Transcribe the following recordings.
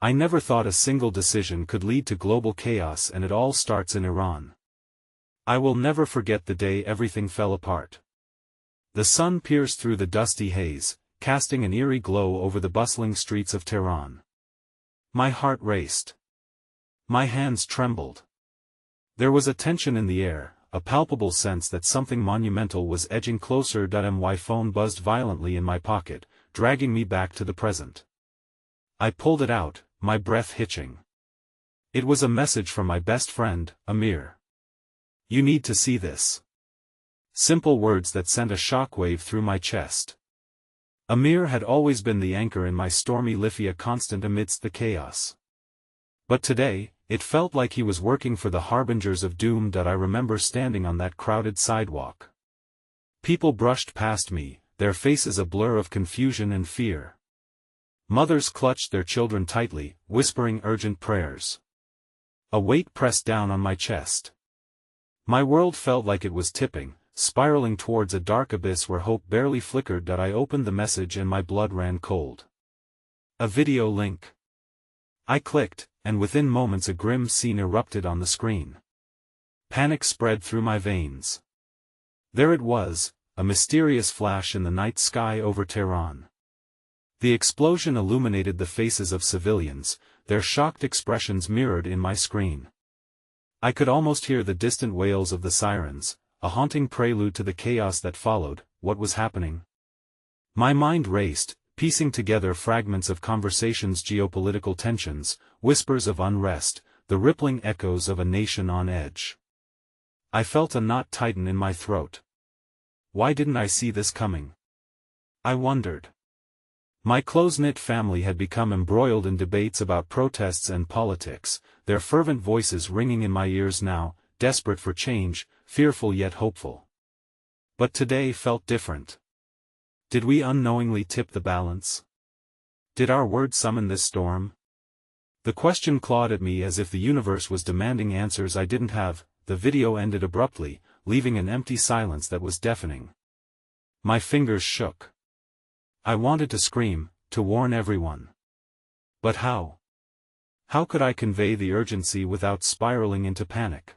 I never thought a single decision could lead to global chaos, and it all starts in Iran. I will never forget the day everything fell apart. The sun pierced through the dusty haze, casting an eerie glow over the bustling streets of Tehran. My heart raced. My hands trembled. There was a tension in the air, a palpable sense that something monumental was edging closer. My phone buzzed violently in my pocket, dragging me back to the present. I pulled it out, my breath hitching. It was a message from my best friend, Amir. "You need to see this." Simple words that sent a shockwave through my chest. Amir had always been the anchor in my stormy life, a constant amidst the chaos. But today, it felt like he was working for the harbingers of doom. I remember standing on that crowded sidewalk. People brushed past me, their faces a blur of confusion and fear. Mothers clutched their children tightly, whispering urgent prayers. A weight pressed down on my chest. My world felt like it was tipping, spiraling towards a dark abyss where hope barely flickered. I opened the message and my blood ran cold. A video link. I clicked, and within moments a grim scene erupted on the screen. Panic spread through my veins. There it was, a mysterious flash in the night sky over Tehran. The explosion illuminated the faces of civilians, their shocked expressions mirrored in my screen. I could almost hear the distant wails of the sirens, a haunting prelude to the chaos that followed. What was happening? My mind raced, piecing together fragments of conversations, geopolitical tensions, whispers of unrest, the rippling echoes of a nation on edge. I felt a knot tighten in my throat. Why didn't I see this coming? I wondered. My close-knit family had become embroiled in debates about protests and politics, their fervent voices ringing in my ears now, desperate for change, fearful yet hopeful. But today felt different. Did we unknowingly tip the balance? Did our words summon this storm? The question clawed at me as if the universe was demanding answers I didn't have. The video ended abruptly, leaving an empty silence that was deafening. My fingers shook. I wanted to scream, to warn everyone. But how? How could I convey the urgency without spiraling into panic?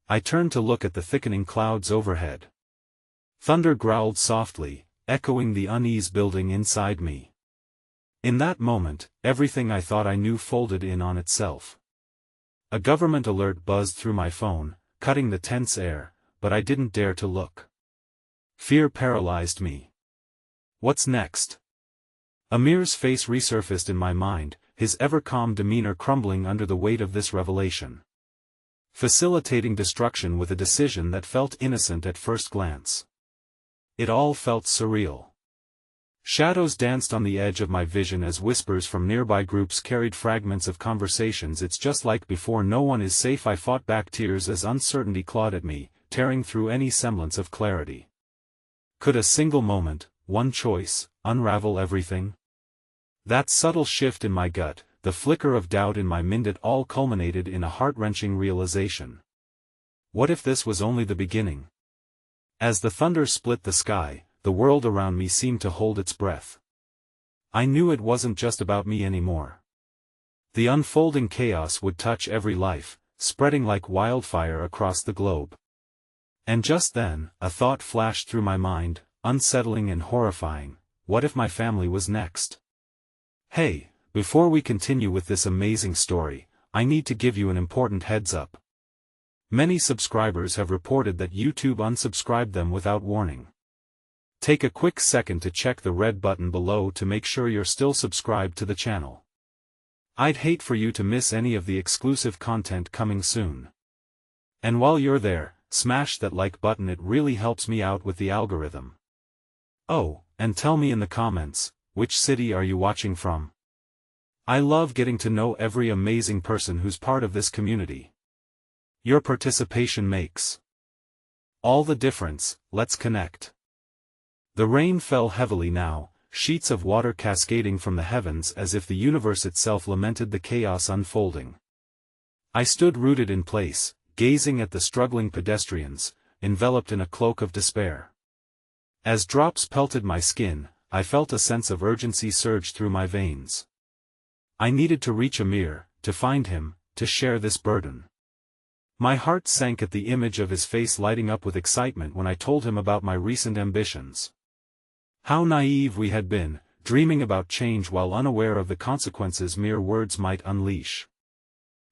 I turned to look at the thickening clouds overhead. Thunder growled softly, echoing the unease building inside me. In that moment, everything I thought I knew folded in on itself. A government alert buzzed through my phone, cutting the tense air, but I didn't dare to look. Fear paralyzed me. What's next? Amir's face resurfaced in my mind, his ever-calm demeanor crumbling under the weight of this revelation. Facilitating destruction with a decision that felt innocent at first glance. It all felt surreal. Shadows danced on the edge of my vision as whispers from nearby groups carried fragments of conversations. It's just like before, no one is safe. I fought back tears as uncertainty clawed at me, tearing through any semblance of clarity. Could a single moment, one choice, unravel everything? That subtle shift in my gut, the flicker of doubt in my mind, it all culminated in a heart-wrenching realization. What if this was only the beginning? As the thunder split the sky, the world around me seemed to hold its breath. I knew it wasn't just about me anymore. The unfolding chaos would touch every life, spreading like wildfire across the globe. And just then, a thought flashed through my mind, unsettling and horrifying. What if my family was next? Hey, before we continue with this amazing story, I need to give you an important heads up. Many subscribers have reported that YouTube unsubscribed them without warning. Take a quick second to check the red button below to make sure you're still subscribed to the channel. I'd hate for you to miss any of the exclusive content coming soon. And while you're there, smash that like button, it really helps me out with the algorithm. Oh, and tell me in the comments, which city are you watching from? I love getting to know every amazing person who's part of this community. Your participation makes all the difference. Let's connect. The rain fell heavily now, sheets of water cascading from the heavens as if the universe itself lamented the chaos unfolding. I stood rooted in place, gazing at the struggling pedestrians, enveloped in a cloak of despair. As drops pelted my skin, I felt a sense of urgency surge through my veins. I needed to reach Amir, to find him, to share this burden. My heart sank at the image of his face lighting up with excitement when I told him about my recent ambitions. How naive we had been, dreaming about change while unaware of the consequences mere words might unleash.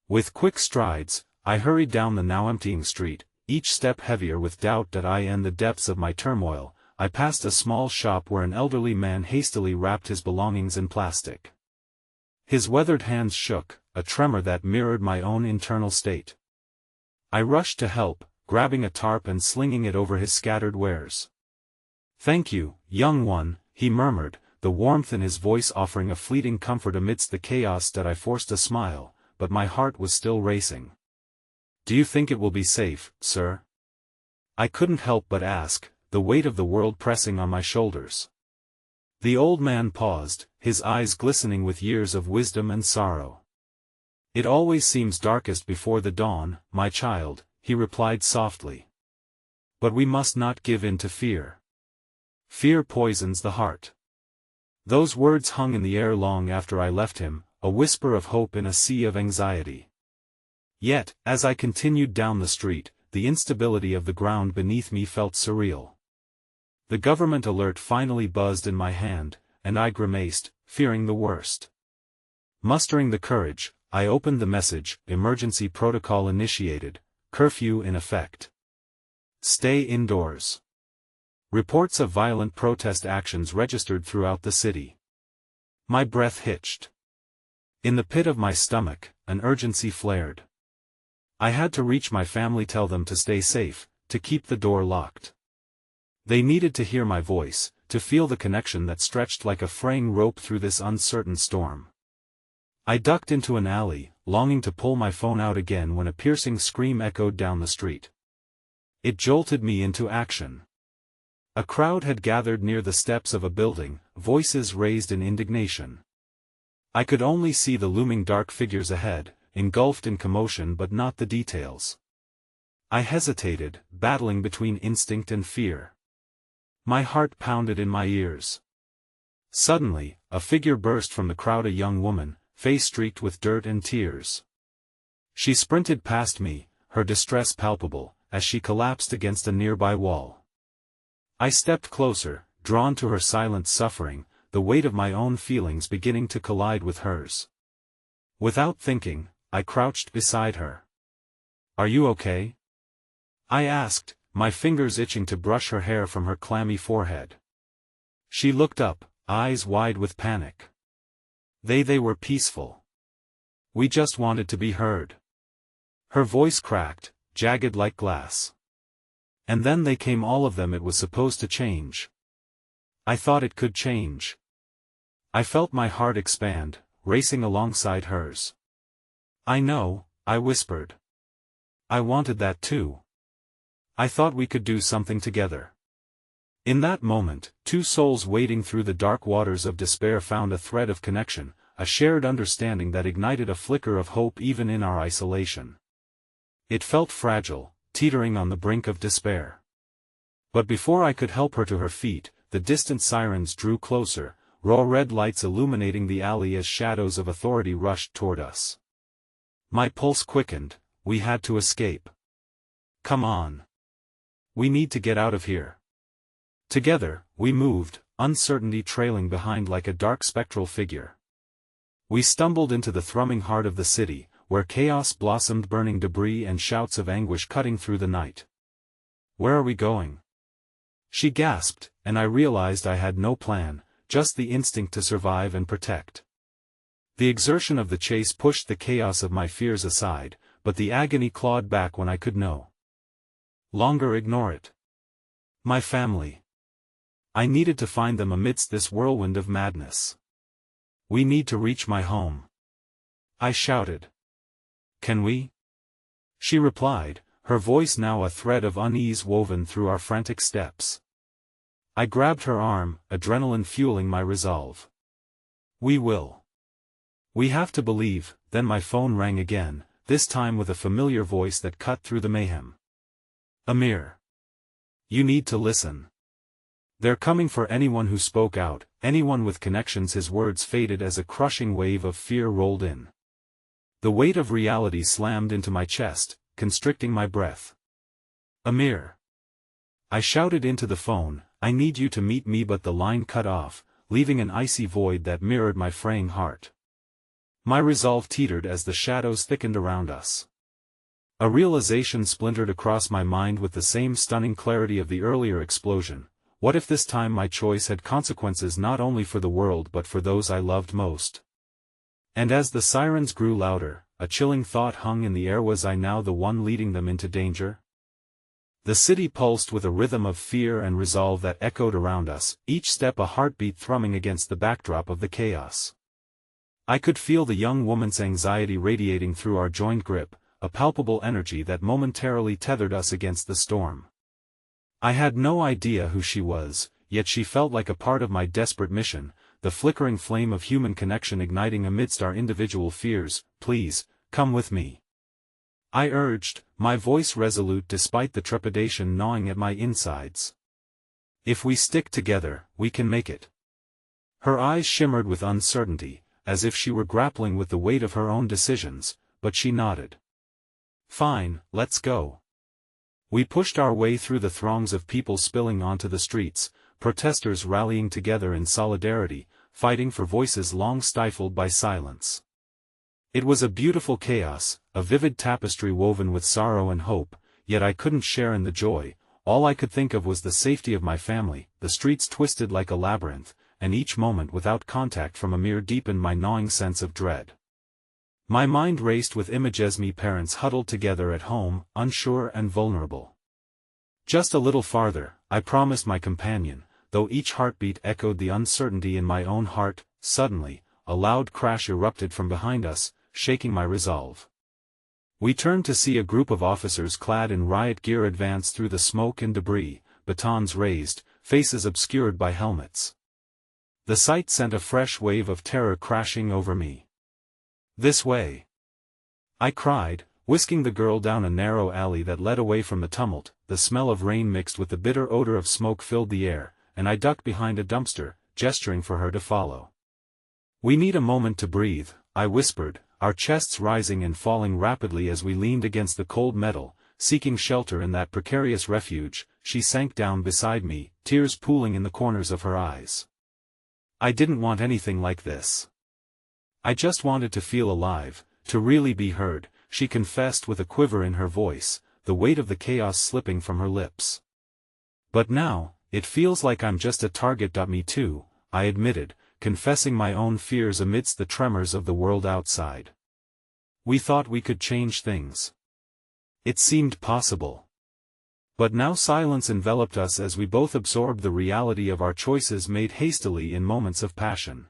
With quick strides, I hurried down the now emptying street, each step heavier with doubt that I in the depths of my turmoil. I passed a small shop where an elderly man hastily wrapped his belongings in plastic. His weathered hands shook, a tremor that mirrored my own internal state. I rushed to help, grabbing a tarp and slinging it over his scattered wares. "Thank you, young one," he murmured, the warmth in his voice offering a fleeting comfort amidst the chaos that I forced a smile, but my heart was still racing. "Do you think it will be safe, sir?" I couldn't help but ask, the weight of the world pressing on my shoulders. The old man paused, his eyes glistening with years of wisdom and sorrow. "It always seems darkest before the dawn, my child," he replied softly. "But we must not give in to fear. Fear poisons the heart." Those words hung in the air long after I left him, a whisper of hope in a sea of anxiety. Yet, as I continued down the street, the instability of the ground beneath me felt surreal. The government alert finally buzzed in my hand, and I grimaced, fearing the worst. Mustering the courage, I opened the message, "Emergency protocol initiated, curfew in effect. Stay indoors." Reports of violent protest actions registered throughout the city. My breath hitched. In the pit of my stomach, an urgency flared. I had to reach my family, tell them to stay safe, to keep the door locked. They needed to hear my voice, to feel the connection that stretched like a fraying rope through this uncertain storm. I ducked into an alley, longing to pull my phone out again when a piercing scream echoed down the street. It jolted me into action. A crowd had gathered near the steps of a building, voices raised in indignation. I could only see the looming dark figures ahead, engulfed in commotion but not the details. I hesitated, battling between instinct and fear. My heart pounded in my ears. Suddenly, a figure burst from the crowd, a young woman, face streaked with dirt and tears. She sprinted past me, her distress palpable, as she collapsed against a nearby wall. I stepped closer, drawn to her silent suffering, the weight of my own feelings beginning to collide with hers. Without thinking, I crouched beside her. "Are you okay?" I asked, my fingers itching to brush her hair from her clammy forehead. She looked up, eyes wide with panic. They were peaceful. "We just wanted to be heard." Her voice cracked, jagged like glass. "And then they came, all of them. It was supposed to change. I thought it could change." I felt my heart expand, racing alongside hers. "I know," I whispered. "I wanted that too. I thought we could do something together." In that moment, two souls wading through the dark waters of despair found a thread of connection, a shared understanding that ignited a flicker of hope even in our isolation. It felt fragile, teetering on the brink of despair. But before I could help her to her feet, the distant sirens drew closer, raw red lights illuminating the alley as shadows of authority rushed toward us. My pulse quickened. We had to escape. "Come on. We need to get out of here." Together, we moved, uncertainty trailing behind like a dark spectral figure. We stumbled into the thrumming heart of the city, where chaos blossomed, burning debris and shouts of anguish cutting through the night. "Where are we going?" she gasped, and I realized I had no plan, just the instinct to survive and protect. The exertion of the chase pushed the chaos of my fears aside, but the agony clawed back when I could no longer ignore it. My family. I needed to find them amidst this whirlwind of madness. "We need to reach my home," I shouted. "Can we?" she replied, her voice now a thread of unease woven through our frantic steps. I grabbed her arm, adrenaline fueling my resolve. "We will. We have to believe." Then my phone rang again, this time with a familiar voice that cut through the mayhem. "Amir. You need to listen." They're coming for anyone who spoke out, anyone with connections. His words faded as a crushing wave of fear rolled in. The weight of reality slammed into my chest, constricting my breath. Amir. I shouted into the phone, I need you to meet me, but the line cut off, leaving an icy void that mirrored my fraying heart. My resolve teetered as the shadows thickened around us. A realization splintered across my mind with the same stunning clarity of the earlier explosion. What if this time my choice had consequences not only for the world but for those I loved most? And as the sirens grew louder, a chilling thought hung in the air. Was I now the one leading them into danger? The city pulsed with a rhythm of fear and resolve that echoed around us, each step a heartbeat thrumming against the backdrop of the chaos. I could feel the young woman's anxiety radiating through our joint grip, a palpable energy that momentarily tethered us against the storm. I had no idea who she was, yet she felt like a part of my desperate mission, the flickering flame of human connection igniting amidst our individual fears. Please, come with me. I urged, my voice resolute despite the trepidation gnawing at my insides. If we stick together, we can make it. Her eyes shimmered with uncertainty, as if she were grappling with the weight of her own decisions, but she nodded. Fine, let's go. We pushed our way through the throngs of people spilling onto the streets, protesters rallying together in solidarity, fighting for voices long stifled by silence. It was a beautiful chaos, a vivid tapestry woven with sorrow and hope, yet I couldn't share in the joy. All I could think of was the safety of my family. The streets twisted like a labyrinth, and each moment without contact from Amir deepened my gnawing sense of dread. My mind raced with images, me parents huddled together at home, unsure and vulnerable. Just a little farther, I promised my companion, though each heartbeat echoed the uncertainty in my own heart. Suddenly, a loud crash erupted from behind us, shaking my resolve. We turned to see a group of officers clad in riot gear advance through the smoke and debris, batons raised, faces obscured by helmets. The sight sent a fresh wave of terror crashing over me. This way! I cried, whisking the girl down a narrow alley that led away from the tumult. The smell of rain mixed with the bitter odor of smoke filled the air, and I ducked behind a dumpster, gesturing for her to follow. We need a moment to breathe, I whispered, our chests rising and falling rapidly as we leaned against the cold metal, seeking shelter in that precarious refuge. She sank down beside me, tears pooling in the corners of her eyes. I didn't want anything like this. I just wanted to feel alive, to really be heard, she confessed with a quiver in her voice, the weight of the chaos slipping from her lips. But now, it feels like I'm just a target. Me too, I admitted, confessing my own fears amidst the tremors of the world outside. We thought we could change things. It seemed possible. But now silence enveloped us as we both absorbed the reality of our choices made hastily in moments of passion.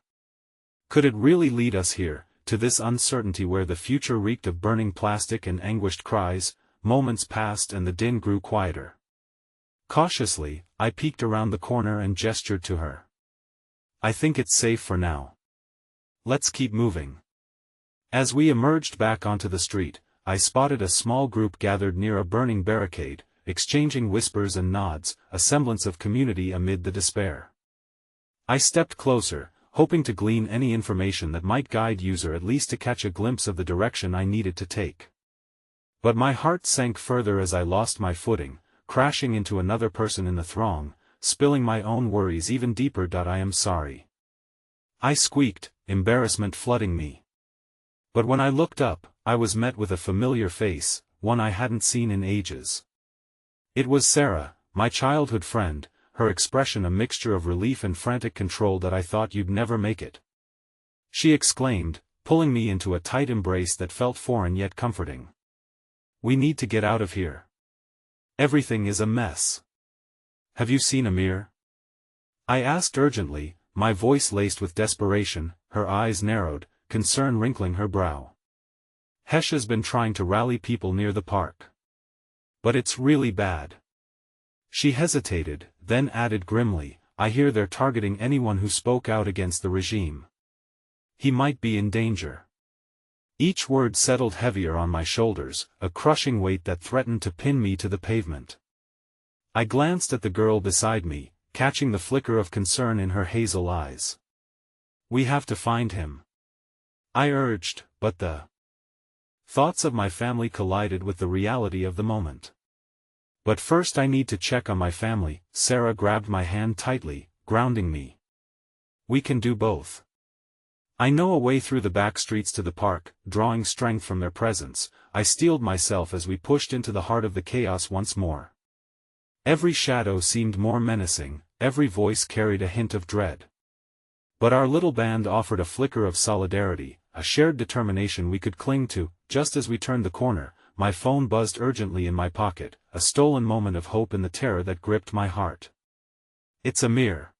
Could it really lead us here, to this uncertainty where the future reeked of burning plastic and anguished cries? Moments passed and the din grew quieter. Cautiously, I peeked around the corner and gestured to her. I think it's safe for now. Let's keep moving. As we emerged back onto the street, I spotted a small group gathered near a burning barricade, exchanging whispers and nods, a semblance of community amid the despair. I stepped closer, hoping to glean any information that might guide user at least to catch a glimpse of the direction I needed to take. But my heart sank further as I lost my footing, crashing into another person in the throng, spilling my own worries even deeper. I am sorry. I squeaked, embarrassment flooding me. But when I looked up, I was met with a familiar face, one I hadn't seen in ages. It was Sarah, my childhood friend, her expression a mixture of relief and frantic control. I thought you'd never make it. She exclaimed, pulling me into a tight embrace that felt foreign yet comforting. We need to get out of here. Everything is a mess. Have you seen Amir? I asked urgently, my voice laced with desperation. Her eyes narrowed, concern wrinkling her brow. Hesha's been trying to rally people near the park. But it's really bad. She hesitated, then added grimly, I hear they're targeting anyone who spoke out against the regime. He might be in danger. Each word settled heavier on my shoulders, a crushing weight that threatened to pin me to the pavement. I glanced at the girl beside me, catching the flicker of concern in her hazel eyes. "We have to find him," I urged, but the thoughts of my family collided with the reality of the moment. "But first I need to check on my family." Sarah grabbed my hand tightly, grounding me. "We can do both. I know a way through the back streets to the park." Drawing strength from their presence, I steeled myself as we pushed into the heart of the chaos once more. Every shadow seemed more menacing, every voice carried a hint of dread. But our little band offered a flicker of solidarity, a shared determination we could cling to. Just as we turned the corner, my phone buzzed urgently in my pocket, a stolen moment of hope in the terror that gripped my heart. "It's Amir,"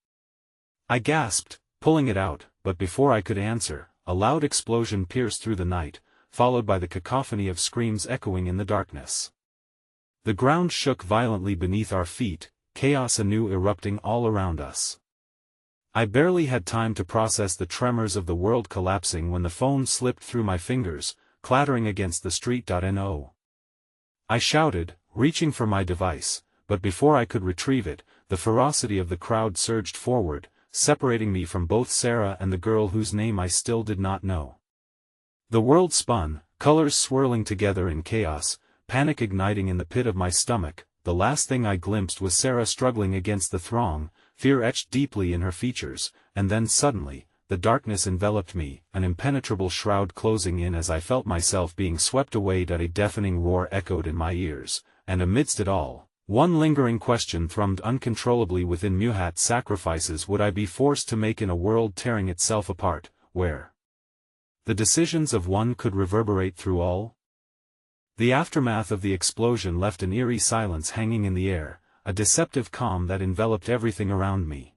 I gasped, pulling it out, but before I could answer, a loud explosion pierced through the night, followed by the cacophony of screams echoing in the darkness. The ground shook violently beneath our feet, chaos anew erupting all around us. I barely had time to process the tremors of the world collapsing when the phone slipped through my fingers, clattering against the street.no. I shouted, reaching for my device, but before I could retrieve it, the ferocity of the crowd surged forward, separating me from both Sarah and the girl whose name I still did not know. The world spun, colors swirling together in chaos, panic igniting in the pit of my stomach. The last thing I glimpsed was Sarah struggling against the throng, fear etched deeply in her features, and then suddenly, the darkness enveloped me, an impenetrable shroud closing in as I felt myself being swept away. A deafening roar echoed in my ears, and amidst it all, one lingering question thrummed uncontrollably within me: what sacrifices would I be forced to make in a world tearing itself apart, where the decisions of one could reverberate through all? The aftermath of the explosion left an eerie silence hanging in the air, a deceptive calm that enveloped everything around me.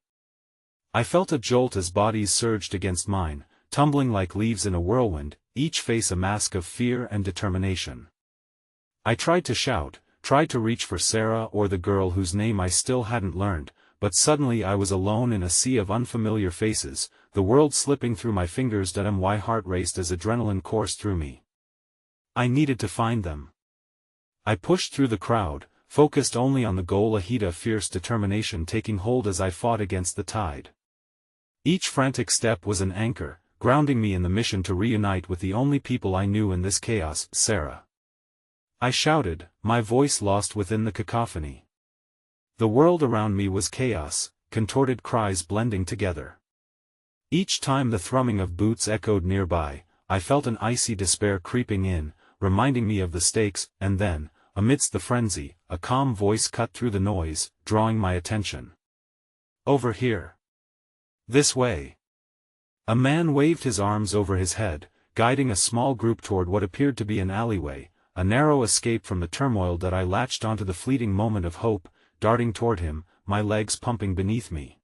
I felt a jolt as bodies surged against mine, tumbling like leaves in a whirlwind, each face a mask of fear and determination. I tried to shout, tried to reach for Sarah or the girl whose name I still hadn't learned, but suddenly I was alone in a sea of unfamiliar faces, the world slipping through my fingers. My heart raced as adrenaline coursed through me. I needed to find them. I pushed through the crowd, focused only on the goal ahead, a fierce determination taking hold as I fought against the tide. Each frantic step was an anchor, grounding me in the mission to reunite with the only people I knew in this chaos. "Sarah!" I shouted, my voice lost within the cacophony. The world around me was chaos, contorted cries blending together. Each time the thrumming of boots echoed nearby, I felt an icy despair creeping in, reminding me of the stakes. And then, amidst the frenzy, a calm voice cut through the noise, drawing my attention. "Over here. This way." A man waved his arms over his head, guiding a small group toward what appeared to be an alleyway, a narrow escape from the turmoil. I latched onto the fleeting moment of hope, darting toward him, my legs pumping beneath me.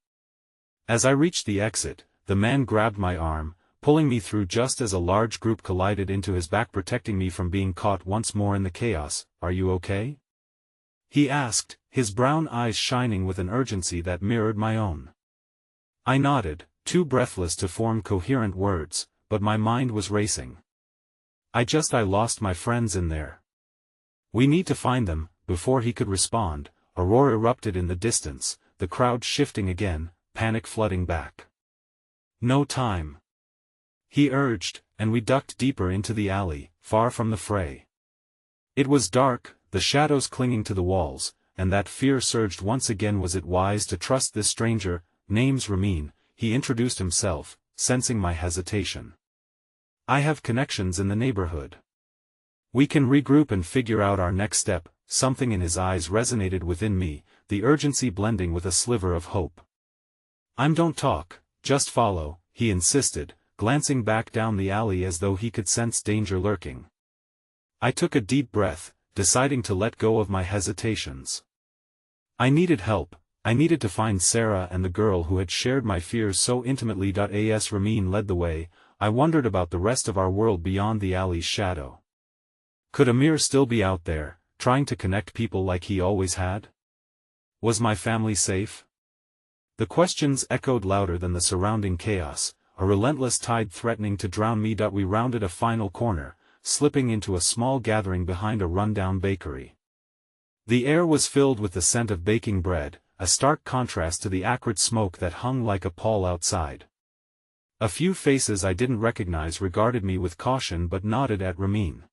As I reached the exit, the man grabbed my arm, pulling me through just as a large group collided into his back, protecting me from being caught once more in the chaos. "Are you okay?" he asked, his brown eyes shining with an urgency that mirrored my own. I nodded, too breathless to form coherent words, but my mind was racing. I lost my friends in there. We need to find them." Before he could respond, a roar erupted in the distance, the crowd shifting again, panic flooding back. "No time," he urged, and we ducked deeper into the alley, far from the fray. It was dark, the shadows clinging to the walls, and that fear surged once again. Was it wise to trust this stranger? "Name's Ramin," he introduced himself, sensing my hesitation. "I have connections in the neighborhood. We can regroup and figure out our next step." Something in his eyes resonated within me, the urgency blending with a sliver of hope. Don't talk, just follow," he insisted, glancing back down the alley as though he could sense danger lurking. I took a deep breath, deciding to let go of my hesitations. I needed help. I needed to find Sarah and the girl who had shared my fears so intimately. As Ramin led the way, I wondered about the rest of our world beyond the alley's shadow. Could Amir still be out there, trying to connect people like he always had? Was my family safe? The questions echoed louder than the surrounding chaos, a relentless tide threatening to drown me. We rounded a final corner, slipping into a small gathering behind a rundown bakery. The air was filled with the scent of baking bread, a stark contrast to the acrid smoke that hung like a pall outside. A few faces I didn't recognize regarded me with caution but nodded at Ramin.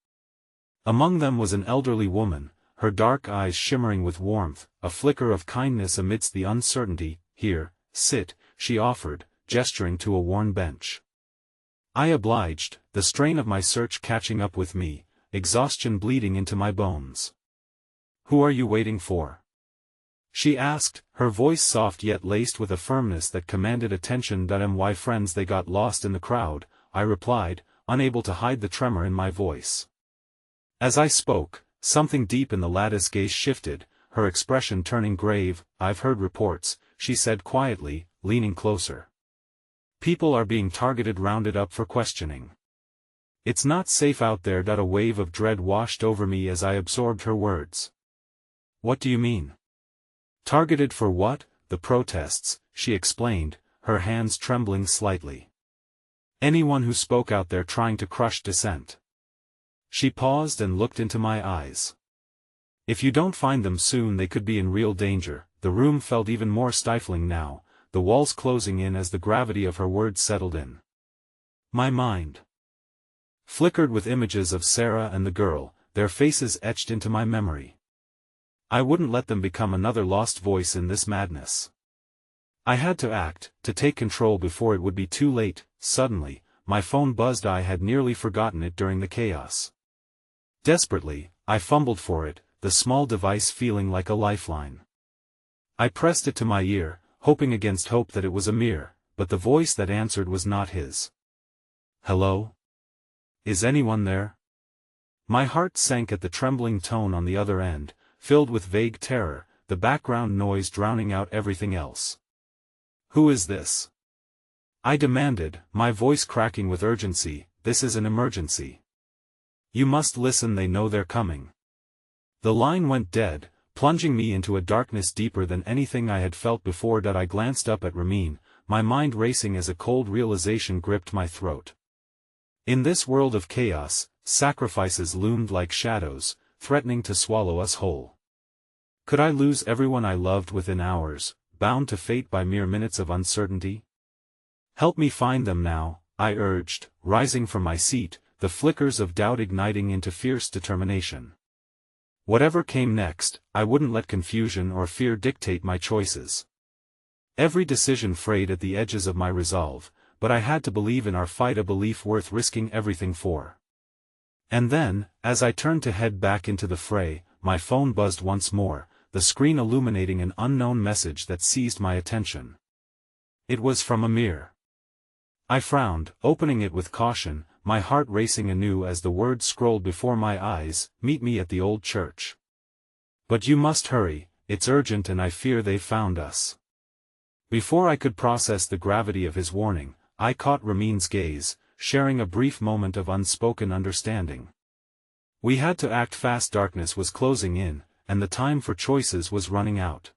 Among them was an elderly woman, her dark eyes shimmering with warmth, a flicker of kindness amidst the uncertainty. "Here, sit," she offered, gesturing to a worn bench. I obliged, the strain of my search catching up with me, exhaustion bleeding into my bones. "Who are you waiting for?" she asked, her voice soft yet laced with a firmness that commanded attention. "My friends, they got lost in the crowd," I replied, unable to hide the tremor in my voice. As I spoke, something deep in the lattice gaze shifted, her expression turning grave. "I've heard reports," she said quietly, leaning closer. "People are being targeted, rounded up for questioning. It's not safe out there." A wave of dread washed over me as I absorbed her words. "What do you mean?" "Targeted for what?" "The protests," she explained, her hands trembling slightly. "Anyone who spoke out there trying to crush dissent." She paused and looked into my eyes. "If you don't find them soon, they could be in real danger." The room felt even more stifling now, the walls closing in as the gravity of her words settled in. My mind flickered with images of Sarah and the girl, their faces etched into my memory. I wouldn't let them become another lost voice in this madness. I had to act, to take control before it would be too late. Suddenly, my phone buzzed. I had nearly forgotten it during the chaos. Desperately, I fumbled for it, the small device feeling like a lifeline. I pressed it to my ear, hoping against hope that it was Amir, but the voice that answered was not his. "Hello? Is anyone there?" My heart sank at the trembling tone on the other end, filled with vague terror, the background noise drowning out everything else. "Who is this?" I demanded, my voice cracking with urgency. "This is an emergency. You must listen, they know they're coming." The line went dead, plunging me into a darkness deeper than anything I had felt before. I glanced up at Ramin, my mind racing as a cold realization gripped my throat. In this world of chaos, sacrifices loomed like shadows, threatening to swallow us whole. Could I lose everyone I loved within hours, bound to fate by mere minutes of uncertainty? "Help me find them now," I urged, rising from my seat, the flickers of doubt igniting into fierce determination. Whatever came next, I wouldn't let confusion or fear dictate my choices. Every decision frayed at the edges of my resolve, but I had to believe in our fight, a belief worth risking everything for. And then, as I turned to head back into the fray, my phone buzzed once more, the screen illuminating an unknown message that seized my attention. It was from Amir. I frowned, opening it with caution, my heart racing anew as the words scrolled before my eyes. "Meet me at the old church. But you must hurry, it's urgent and I fear they've found us." Before I could process the gravity of his warning, I caught Ramin's gaze, sharing a brief moment of unspoken understanding. We had to act fast. Darkness was closing in, and the time for choices was running out.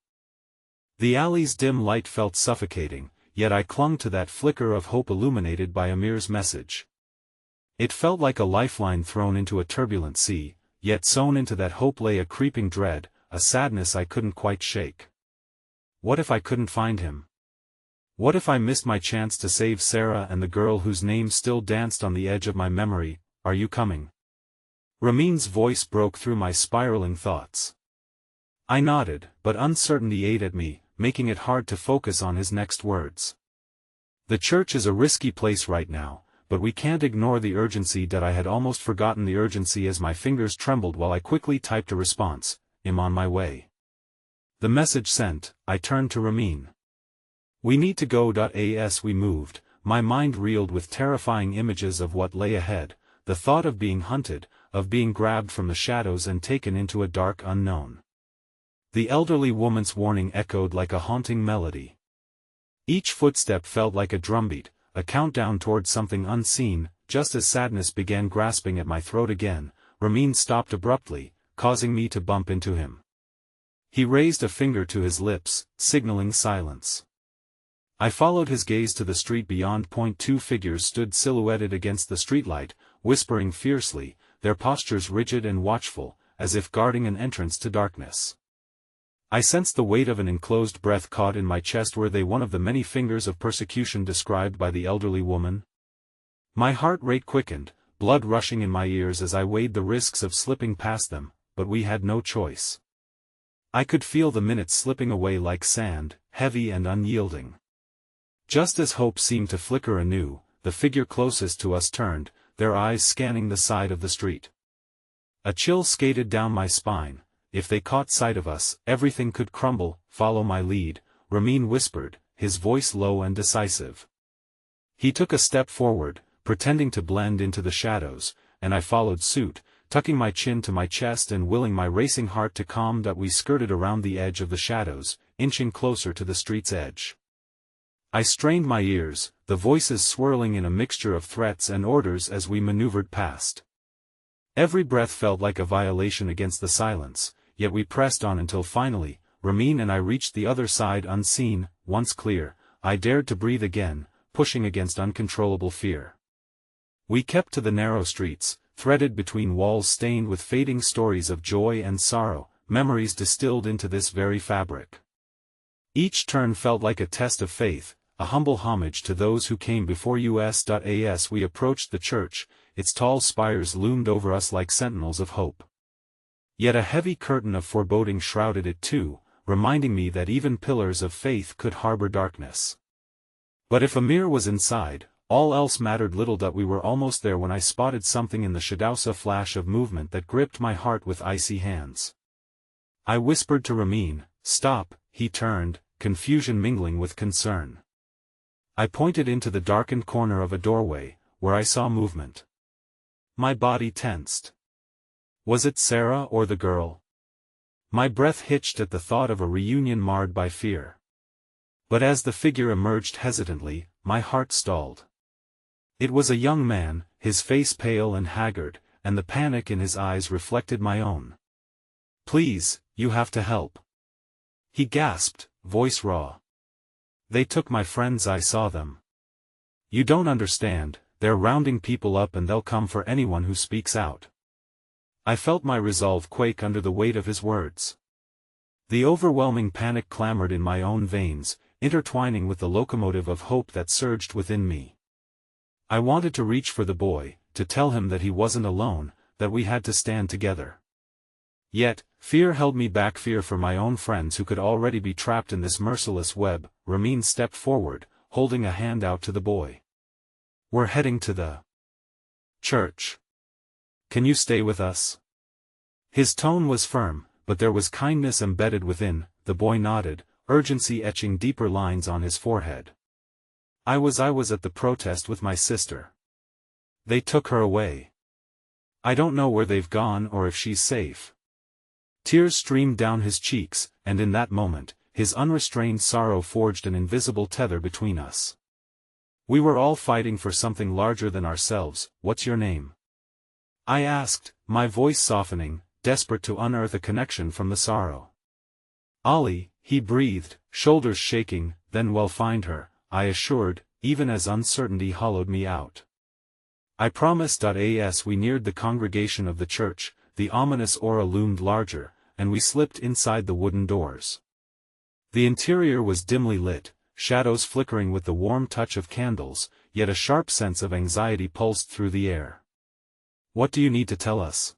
The alley's dim light felt suffocating, yet I clung to that flicker of hope illuminated by Amir's message. It felt like a lifeline thrown into a turbulent sea, yet sewn into that hope lay a creeping dread, a sadness I couldn't quite shake. What if I couldn't find him? What if I missed my chance to save Sarah and the girl whose name still danced on the edge of my memory? "Are you coming?" Ramin's voice broke through my spiraling thoughts. I nodded, but uncertainty ate at me, making it hard to focus on his next words. "The church is a risky place right now, but we can't ignore the urgency." I had almost forgotten the urgency as my fingers trembled while I quickly typed a response. "I'm on my way." The message sent, I turned to Ramin. "We need to go." As we moved, my mind reeled with terrifying images of what lay ahead, the thought of being hunted, of being grabbed from the shadows and taken into a dark unknown. The elderly woman's warning echoed like a haunting melody. Each footstep felt like a drumbeat, a countdown toward something unseen. Just as sadness began grasping at my throat again, Ramin stopped abruptly, causing me to bump into him. He raised a finger to his lips, signaling silence. I followed his gaze to the street beyond. Two figures stood silhouetted against the streetlight, whispering fiercely, their postures rigid and watchful, as if guarding an entrance to darkness. I sensed the weight of an enclosed breath caught in my chest. Were they one of the many fingers of persecution described by the elderly woman? My heart rate quickened, blood rushing in my ears as I weighed the risks of slipping past them, but we had no choice. I could feel the minutes slipping away like sand, heavy and unyielding. Just as hope seemed to flicker anew, the figure closest to us turned, their eyes scanning the side of the street. A chill skated down my spine. If they caught sight of us, everything could crumble. Follow my lead, Ramin whispered, his voice low and decisive. He took a step forward, pretending to blend into the shadows, and I followed suit, tucking my chin to my chest and willing my racing heart to calm. That we skirted around the edge of the shadows, inching closer to the street's edge. I strained my ears, the voices swirling in a mixture of threats and orders as we maneuvered past. Every breath felt like a violation against the silence, yet we pressed on until finally, Ramin and I reached the other side unseen. Once clear, I dared to breathe again, pushing against uncontrollable fear. We kept to the narrow streets, threaded between walls stained with fading stories of joy and sorrow, memories distilled into this very fabric. Each turn felt like a test of faith, a humble homage to those who came before us. As we approached the church, its tall spires loomed over us like sentinels of hope. Yet a heavy curtain of foreboding shrouded it too, reminding me that even pillars of faith could harbor darkness. But if Amir was inside, all else mattered little. We were almost there when I spotted something in the shadows, a flash of movement that gripped my heart with icy hands. I whispered to Ramin, "Stop." He turned, confusion mingling with concern. I pointed into the darkened corner of a doorway, where I saw movement. My body tensed. Was it Sarah or the girl? My breath hitched at the thought of a reunion marred by fear. But as the figure emerged hesitantly, my heart stalled. It was a young man, his face pale and haggard, and the panic in his eyes reflected my own. "Please, you have to help," he gasped, voice raw. "They took my friends. I saw them. You don't understand, they're rounding people up and they'll come for anyone who speaks out." I felt my resolve quake under the weight of his words. The overwhelming panic clamored in my own veins, intertwining with the locomotive of hope that surged within me. I wanted to reach for the boy, to tell him that he wasn't alone, that we had to stand together. Yet, fear held me back, fear for my own friends who could already be trapped in this merciless web. Ramin stepped forward, holding a hand out to the boy. "We're heading to the church. Can you stay with us?" His tone was firm, but there was kindness embedded within. The boy nodded, urgency etching deeper lines on his forehead. I was at the protest with my sister. They took her away. I don't know where they've gone or if she's safe." Tears streamed down his cheeks, and in that moment, his unrestrained sorrow forged an invisible tether between us. We were all fighting for something larger than ourselves. "What's your name?" I asked, my voice softening, desperate to unearth a connection from the sorrow. "Ali," he breathed, shoulders shaking. "Then we'll find her," I assured, even as uncertainty hollowed me out. I promised. As we neared the congregation of the church, the ominous aura loomed larger, and we slipped inside the wooden doors. The interior was dimly lit, shadows flickering with the warm touch of candles, yet a sharp sense of anxiety pulsed through the air. "What do you need to tell us?"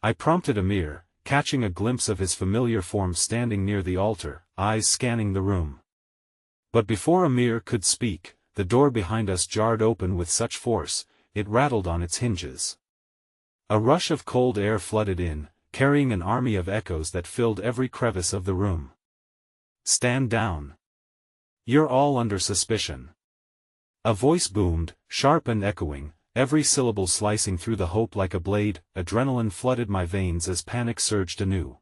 I prompted Amir, catching a glimpse of his familiar form standing near the altar, eyes scanning the room. But before Amir could speak, the door behind us jarred open with such force, it rattled on its hinges. A rush of cold air flooded in, carrying an army of echoes that filled every crevice of the room. "Stand down. You're all under suspicion." A voice boomed, sharp and echoing, every syllable slicing through the hope like a blade. Adrenaline flooded my veins as panic surged anew.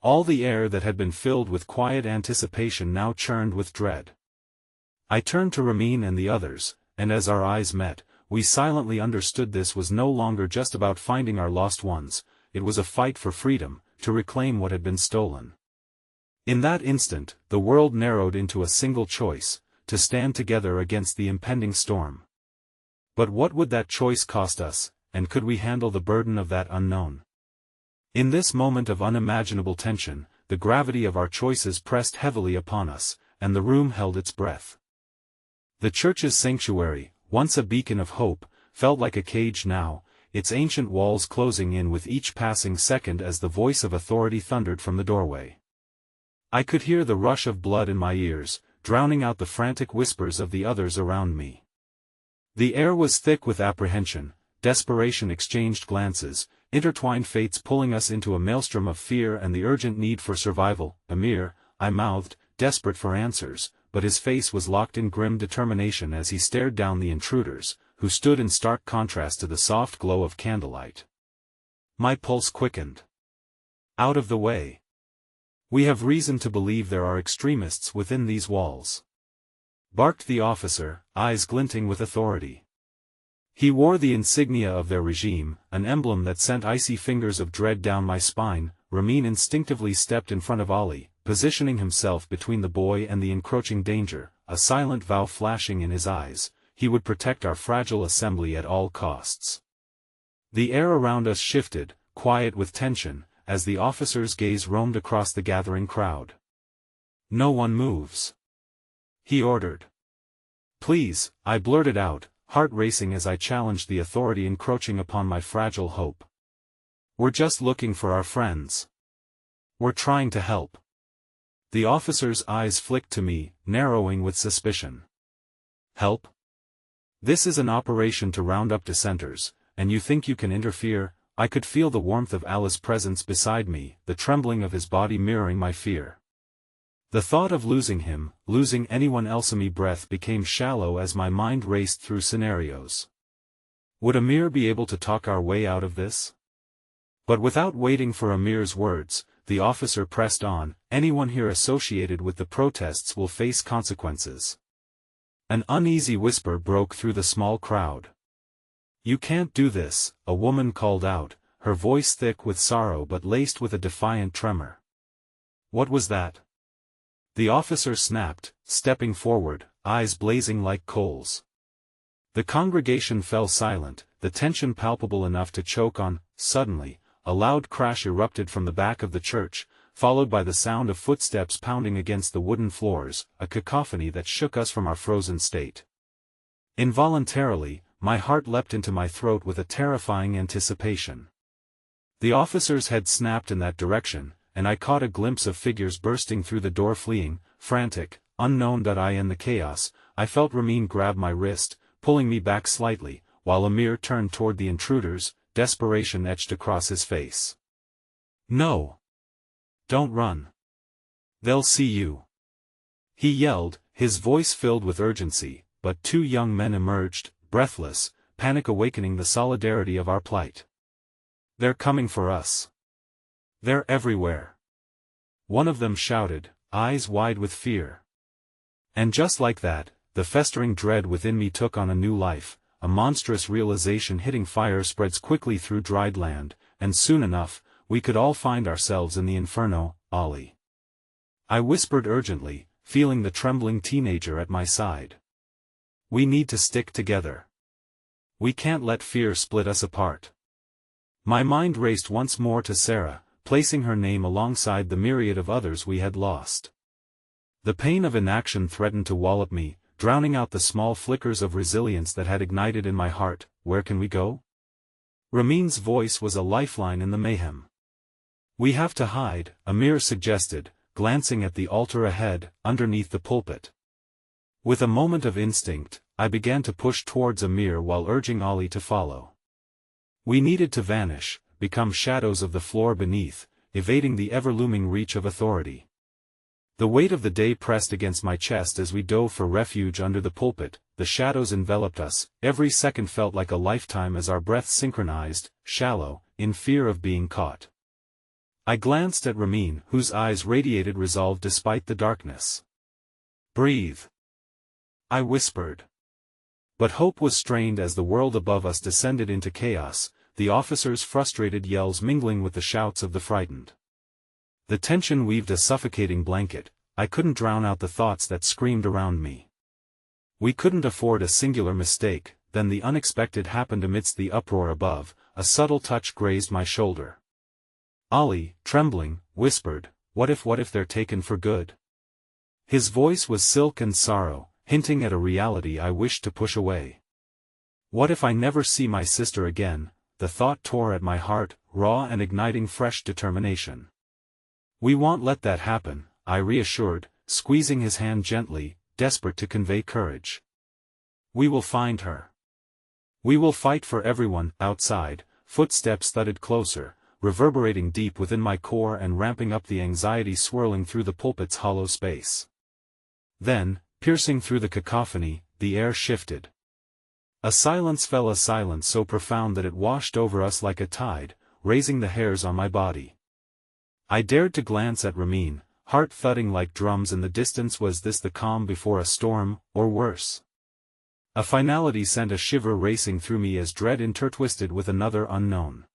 All the air that had been filled with quiet anticipation now churned with dread. I turned to Ramin and the others, and as our eyes met, we silently understood this was no longer just about finding our lost ones, it was a fight for freedom, to reclaim what had been stolen. In that instant, the world narrowed into a single choice, to stand together against the impending storm. But what would that choice cost us, and could we handle the burden of that unknown? In this moment of unimaginable tension, the gravity of our choices pressed heavily upon us, and the room held its breath. The church's sanctuary, once a beacon of hope, felt like a cage now, its ancient walls closing in with each passing second as the voice of authority thundered from the doorway. I could hear the rush of blood in my ears, drowning out the frantic whispers of the others around me. The air was thick with apprehension, desperation exchanged glances, intertwined fates pulling us into a maelstrom of fear and the urgent need for survival. "Amir," I mouthed, desperate for answers, but his face was locked in grim determination as he stared down the intruders, who stood in stark contrast to the soft glow of candlelight. My pulse quickened. "Out of the way. We have reason to believe there are extremists within these walls," barked the officer, eyes glinting with authority. He wore the insignia of their regime, an emblem that sent icy fingers of dread down my spine. Ramin instinctively stepped in front of Ali, positioning himself between the boy and the encroaching danger, a silent vow flashing in his eyes. He would protect our fragile assembly at all costs. The air around us shifted, quiet with tension, as the officer's gaze roamed across the gathering crowd. "No one moves," he ordered. "Please," I blurted out, heart racing as I challenged the authority encroaching upon my fragile hope. "We're just looking for our friends. We're trying to help." The officer's eyes flicked to me, narrowing with suspicion. "Help? This is an operation to round up dissenters, and you think you can interfere?" I could feel the warmth of Allah's presence beside me, the trembling of his body mirroring my fear. The thought of losing him, losing anyone else in me breath became shallow as my mind raced through scenarios. Would Amir be able to talk our way out of this? But without waiting for Amir's words, the officer pressed on. "Anyone here associated with the protests will face consequences." An uneasy whisper broke through the small crowd. "You can't do this," a woman called out, her voice thick with sorrow but laced with a defiant tremor. "What was that?" The officer snapped, stepping forward, eyes blazing like coals. The congregation fell silent, the tension palpable enough to choke on. Suddenly, a loud crash erupted from the back of the church, followed by the sound of footsteps pounding against the wooden floors, a cacophony that shook us from our frozen state. Involuntarily, my heart leapt into my throat with a terrifying anticipation. The officer's head snapped in that direction, and I caught a glimpse of figures bursting through the door fleeing, frantic, unknown. In the chaos, I felt Ramin grab my wrist, pulling me back slightly, while Amir turned toward the intruders, desperation etched across his face. "No! Don't run! They'll see you!" he yelled, his voice filled with urgency, but two young men emerged, breathless, panic awakening the solidarity of our plight. "They're coming for us! They're everywhere!" one of them shouted, eyes wide with fear. And just like that, the festering dread within me took on a new life, a monstrous realization hitting fire spreads quickly through dried land, and soon enough, we could all find ourselves in the inferno. "Ali," I whispered urgently, feeling the trembling teenager at my side. "We need to stick together. We can't let fear split us apart." My mind raced once more to Sarah, placing her name alongside the myriad of others we had lost. The pain of inaction threatened to wallop me, drowning out the small flickers of resilience that had ignited in my heart. "Where can we go?" Ramin's voice was a lifeline in the mayhem. "We have to hide," Amir suggested, glancing at the altar ahead, underneath the pulpit. With a moment of instinct, I began to push towards Amir while urging Ali to follow. We needed to vanish, become shadows of the floor beneath, evading the ever-looming reach of authority. The weight of the day pressed against my chest as we dove for refuge under the pulpit. The shadows enveloped us, every second felt like a lifetime as our breaths synchronized, shallow, in fear of being caught. I glanced at Ramin, whose eyes radiated resolve despite the darkness. "Breathe," I whispered. But hope was strained as the world above us descended into chaos, the officers' frustrated yells mingling with the shouts of the frightened. The tension weaved a suffocating blanket. I couldn't drown out the thoughts that screamed around me. We couldn't afford a singular mistake. Then the unexpected happened amidst the uproar above. A subtle touch grazed my shoulder. Ali, trembling, whispered, What if they're taken for good? His voice was silk and sorrow, hinting at a reality I wished to push away. What if I never see my sister again? The thought tore at my heart, raw and igniting fresh determination. We won't let that happen, I reassured, squeezing his hand gently, desperate to convey courage. We will find her. We will fight for everyone. Outside, footsteps thudded closer, reverberating deep within my core and ramping up the anxiety swirling through the pulpit's hollow space. Then, piercing through the cacophony, the air shifted. A silence fell, a silence so profound that it washed over us like a tide, raising the hairs on my body. I dared to glance at Ramin, heart thudding like drums in the distance. Was this the calm before a storm, or worse? A finality sent a shiver racing through me as dread intertwisted with another unknown.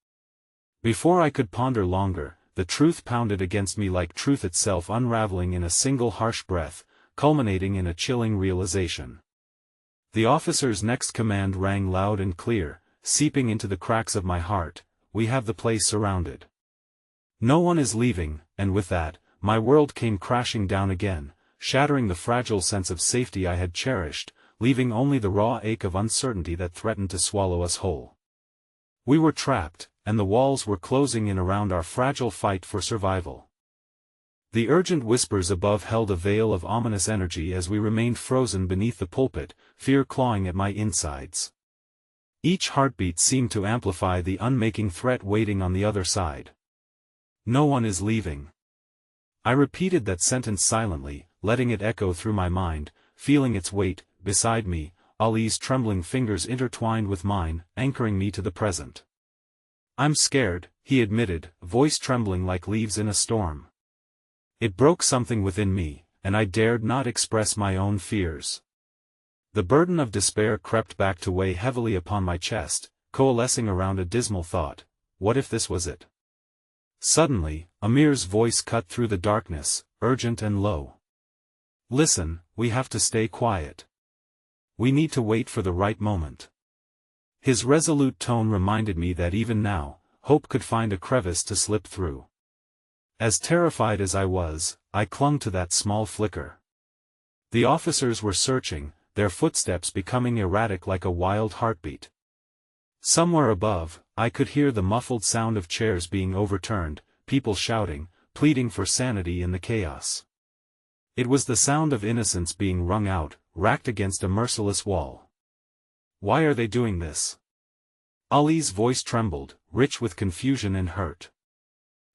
Before I could ponder longer, the truth pounded against me like truth itself, unraveling in a single harsh breath, culminating in a chilling realization. The officer's next command rang loud and clear, seeping into the cracks of my heart: we have the place surrounded. No one is leaving. And with that, my world came crashing down again, shattering the fragile sense of safety I had cherished, leaving only the raw ache of uncertainty that threatened to swallow us whole. We were trapped, and the walls were closing in around our fragile fight for survival. The urgent whispers above held a veil of ominous energy as we remained frozen beneath the pulpit, fear clawing at my insides. Each heartbeat seemed to amplify the unmaking threat waiting on the other side. No one is leaving. I repeated that sentence silently, letting it echo through my mind, feeling its weight. Beside me, Ali's trembling fingers intertwined with mine, anchoring me to the present. I'm scared, he admitted, voice trembling like leaves in a storm. It broke something within me, and I dared not express my own fears. The burden of despair crept back to weigh heavily upon my chest, coalescing around a dismal thought: what if this was it? Suddenly, Amir's voice cut through the darkness, urgent and low. Listen, we have to stay quiet. We need to wait for the right moment. His resolute tone reminded me that even now, hope could find a crevice to slip through. As terrified as I was, I clung to that small flicker. The officers were searching, their footsteps becoming erratic like a wild heartbeat. Somewhere above, I could hear the muffled sound of chairs being overturned, people shouting, pleading for sanity in the chaos. It was the sound of innocence being wrung out, racked against a merciless wall. Why are they doing this? Ali's voice trembled, rich with confusion and hurt.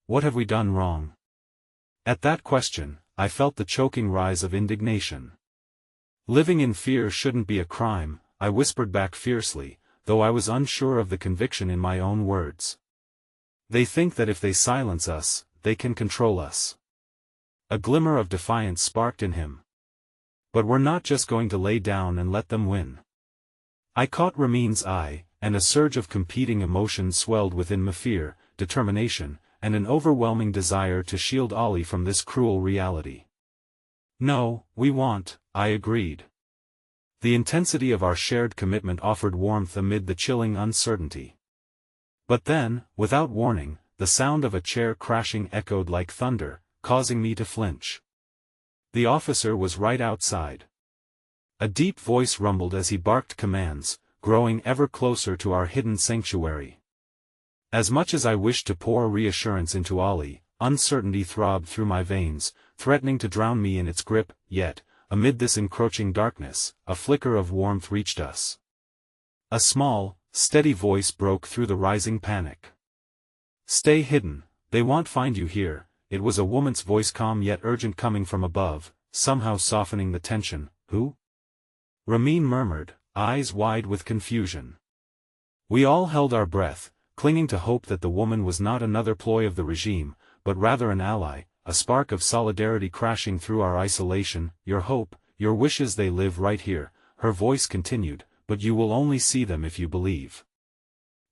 What have we done wrong? At that question, I felt the choking rise of indignation. Living in fear shouldn't be a crime, I whispered back fiercely, though I was unsure of the conviction in my own words. They think that if they silence us, they can control us. A glimmer of defiance sparked in him. But we're not just going to lay down and let them win. I caught Ramin's eye, and a surge of competing emotions swelled within me: fear, determination, and an overwhelming desire to shield Ali from this cruel reality. No, we won't, I agreed. The intensity of our shared commitment offered warmth amid the chilling uncertainty. But then, without warning, the sound of a chair crashing echoed like thunder, causing me to flinch. The officer was right outside. A deep voice rumbled as he barked commands, growing ever closer to our hidden sanctuary. As much as I wished to pour reassurance into Ali, uncertainty throbbed through my veins, threatening to drown me in its grip. Yet, amid this encroaching darkness, a flicker of warmth reached us. A small, steady voice broke through the rising panic. Stay hidden, they won't find you here. It was a woman's voice, calm yet urgent, coming from above, somehow softening the tension. Who? Ramin murmured, eyes wide with confusion. We all held our breath, clinging to hope that the woman was not another ploy of the regime, but rather an ally, a spark of solidarity crashing through our isolation. Your hope, your wishes, they live right here, her voice continued, but you will only see them if you believe.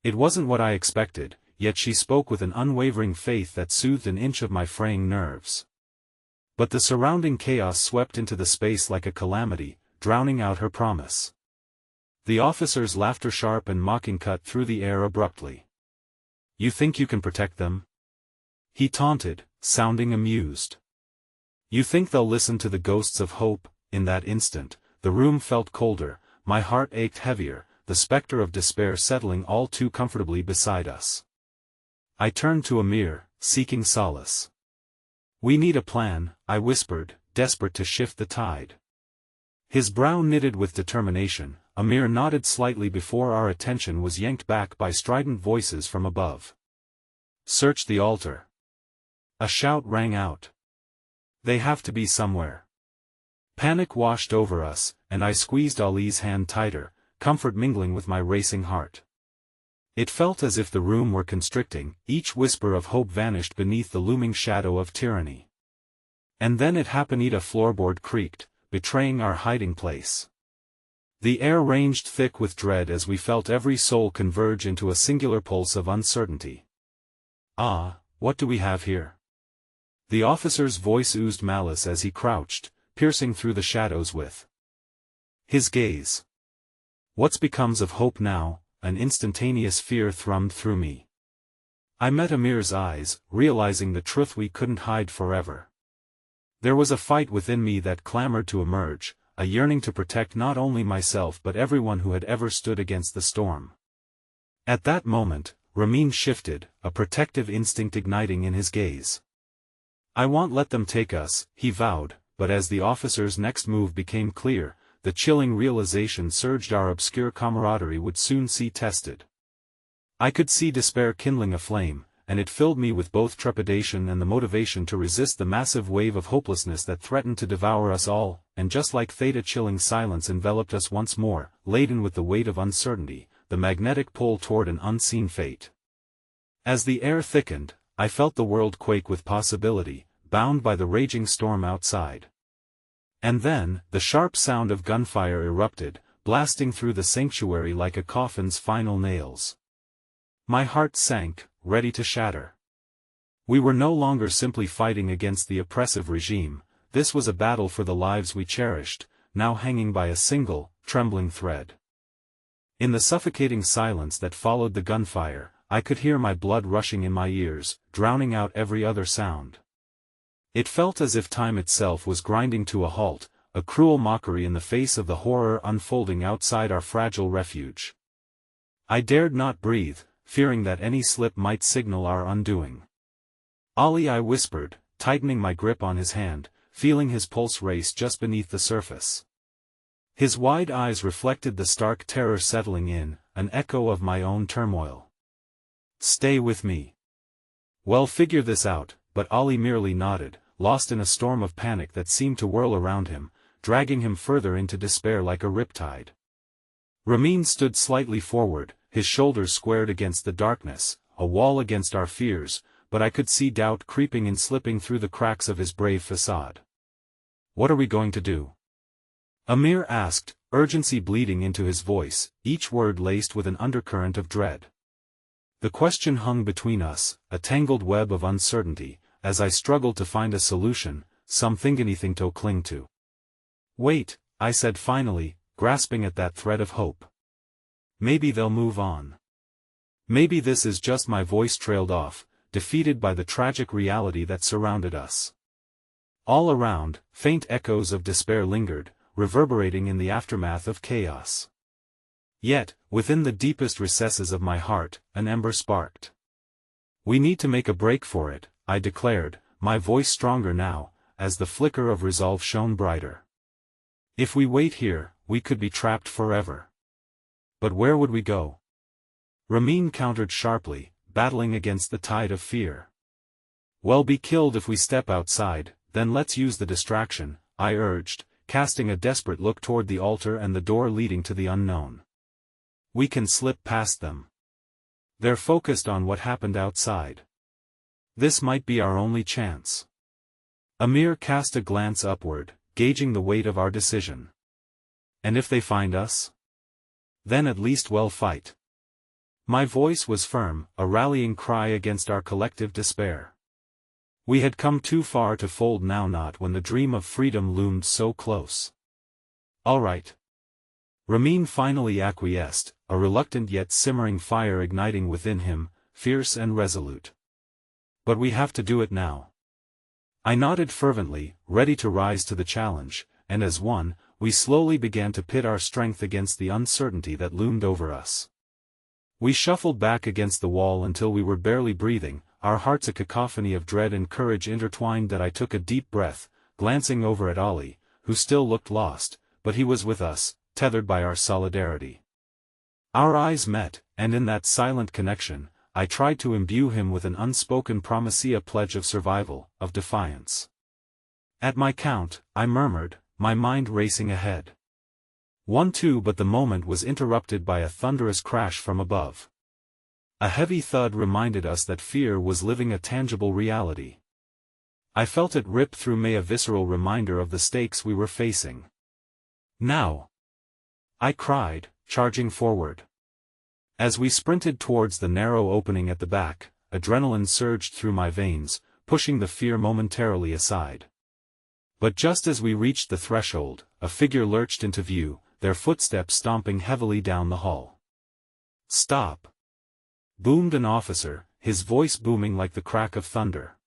It wasn't what I expected, yet she spoke with an unwavering faith that soothed an inch of my fraying nerves. But the surrounding chaos swept into the space like a calamity, drowning out her promise. The officer's laughter, sharp and mocking, cut through the air abruptly. You think you can protect them? He taunted, sounding amused. You think they'll listen to the ghosts of hope? In that instant, the room felt colder, my heart ached heavier, the specter of despair settling all too comfortably beside us. I turned to Amir, seeking solace. "We need a plan," I whispered, desperate to shift the tide. His brow knitted with determination. Amir nodded slightly before our attention was yanked back by strident voices from above. "Search the altar." A shout rang out. "They have to be somewhere." Panic washed over us, and I squeezed Ali's hand tighter, comfort mingling with my racing heart. It felt as if the room were constricting, each whisper of hope vanished beneath the looming shadow of tyranny. And then it happened. A floorboard creaked, betraying our hiding place. The air ranged thick with dread as we felt every soul converge into a singular pulse of uncertainty. "Ah, what do we have here?" The officer's voice oozed malice as he crouched, piercing through the shadows with his gaze. "What becomes of hope now?" An instantaneous fear thrummed through me. I met Amir's eyes, realizing the truth we couldn't hide forever. There was a fight within me that clamored to emerge, a yearning to protect not only myself but everyone who had ever stood against the storm. At that moment, Ramin shifted, a protective instinct igniting in his gaze. "I won't let them take us," he vowed, but as the officer's next move became clear, the chilling realization surged: our obscure camaraderie would soon see tested. I could see despair kindling a flame, and it filled me with both trepidation and the motivation to resist the massive wave of hopelessness that threatened to devour us all, and just like fate, a chilling silence enveloped us once more, laden with the weight of uncertainty, the magnetic pull toward an unseen fate. As the air thickened, I felt the world quake with possibility, bound by the raging storm outside. And then, the sharp sound of gunfire erupted, blasting through the sanctuary like a coffin's final nails. My heart sank, ready to shatter. We were no longer simply fighting against the oppressive regime, this was a battle for the lives we cherished, now hanging by a single, trembling thread. In the suffocating silence that followed the gunfire, I could hear my blood rushing in my ears, drowning out every other sound. It felt as if time itself was grinding to a halt, a cruel mockery in the face of the horror unfolding outside our fragile refuge. I dared not breathe, fearing that any slip might signal our undoing. "Ali," I whispered, tightening my grip on his hand, feeling his pulse race just beneath the surface. His wide eyes reflected the stark terror settling in, an echo of my own turmoil. "Stay with me. We'll figure this out," but Ali merely nodded, lost in a storm of panic that seemed to whirl around him, dragging him further into despair like a riptide. Ramin stood slightly forward, his shoulders squared against the darkness, a wall against our fears, but I could see doubt creeping in, slipping through the cracks of his brave facade. "What are we going to do?" Amir asked, urgency bleeding into his voice, each word laced with an undercurrent of dread. The question hung between us, a tangled web of uncertainty, as I struggled to find a solution, anything to cling to. "Wait," I said finally, grasping at that thread of hope. "Maybe they'll move on. Maybe this is just..." My voice trailed off, defeated by the tragic reality that surrounded us. All around, faint echoes of despair lingered, reverberating in the aftermath of chaos. Yet, within the deepest recesses of my heart, an ember sparked. "We need to make a break for it," I declared, my voice stronger now, as the flicker of resolve shone brighter. "If we wait here, we could be trapped forever." "But where would we go?" Ramin countered sharply, battling against the tide of fear. "We'll be killed if we step outside, then let's use the distraction," I urged, casting a desperate look toward the altar and the door leading to the unknown. "We can slip past them. They're focused on what happened outside. This might be our only chance." Amir cast a glance upward, gauging the weight of our decision. "And if they find us? Then at least we'll fight." My voice was firm, a rallying cry against our collective despair. We had come too far to fold now, not when the dream of freedom loomed so close. "All right." Ramin finally acquiesced, a reluctant yet simmering fire igniting within him, fierce and resolute. "But we have to do it now. I nodded fervently, ready to rise to the challenge, and as one, we slowly began to pit our strength against the uncertainty that loomed over us. We shuffled back against the wall until we were barely breathing, our hearts a cacophony of dread and courage intertwined. That I took a deep breath, glancing over at Ali, who still looked lost, but he was with us, tethered by our solidarity. Our eyes met, and in that silent connection, I tried to imbue him with an unspoken promise, a pledge of survival, of defiance. At my count, I murmured, my mind racing ahead. 1, 2, but the moment was interrupted by a thunderous crash from above. A heavy thud reminded us that fear was living a tangible reality. I felt it rip through me, a visceral reminder of the stakes we were facing. Now! I cried, charging forward. As we sprinted towards the narrow opening at the back, adrenaline surged through my veins, pushing the fear momentarily aside. But just as we reached the threshold, a figure lurched into view, their footsteps stomping heavily down the hall. "Stop!" boomed an officer, his voice booming like the crack of thunder.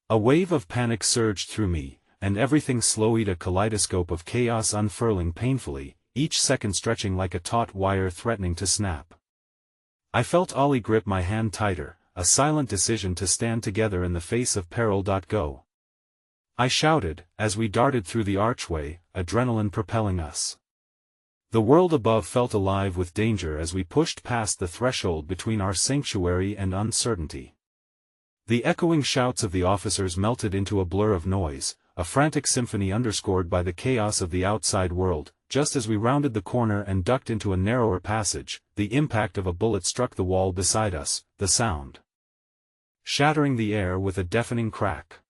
A wave of panic surged through me, and everything slowed, a kaleidoscope of chaos unfurling painfully, each second stretching like a taut wire threatening to snap. I felt Ali grip my hand tighter, a silent decision to stand together in the face of peril. Go! I shouted, as we darted through the archway, adrenaline propelling us. The world above felt alive with danger as we pushed past the threshold between our sanctuary and uncertainty. The echoing shouts of the officers melted into a blur of noise, a frantic symphony underscored by the chaos of the outside world. Just as we rounded the corner and ducked into a narrower passage, the impact of a bullet struck the wall beside us, the sound shattering the air with a deafening crack.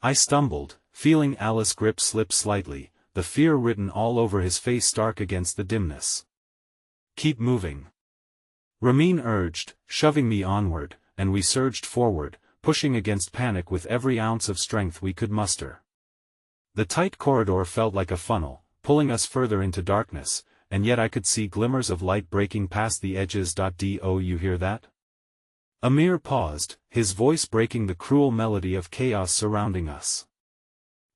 I stumbled, feeling Ali's grip slip slightly, the fear written all over his face stark against the dimness. "Keep moving," Ramin urged, shoving me onward, and we surged forward, pushing against panic with every ounce of strength we could muster. The tight corridor felt like a funnel, pulling us further into darkness, and yet I could see glimmers of light breaking past the edges. Do you hear that? Amir paused, his voice breaking the cruel melody of chaos surrounding us.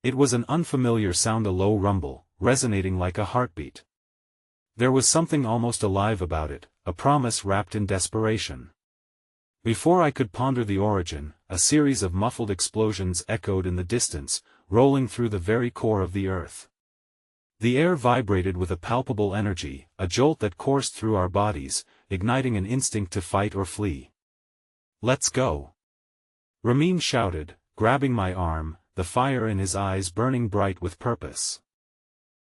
It was an unfamiliar sound, a low rumble, resonating like a heartbeat. There was something almost alive about it, a promise wrapped in desperation. Before I could ponder the origin, a series of muffled explosions echoed in the distance, rolling through the very core of the earth. The air vibrated with a palpable energy, a jolt that coursed through our bodies, igniting an instinct to fight or flee. "Let's go!" Ramin shouted, grabbing my arm, the fire in his eyes burning bright with purpose.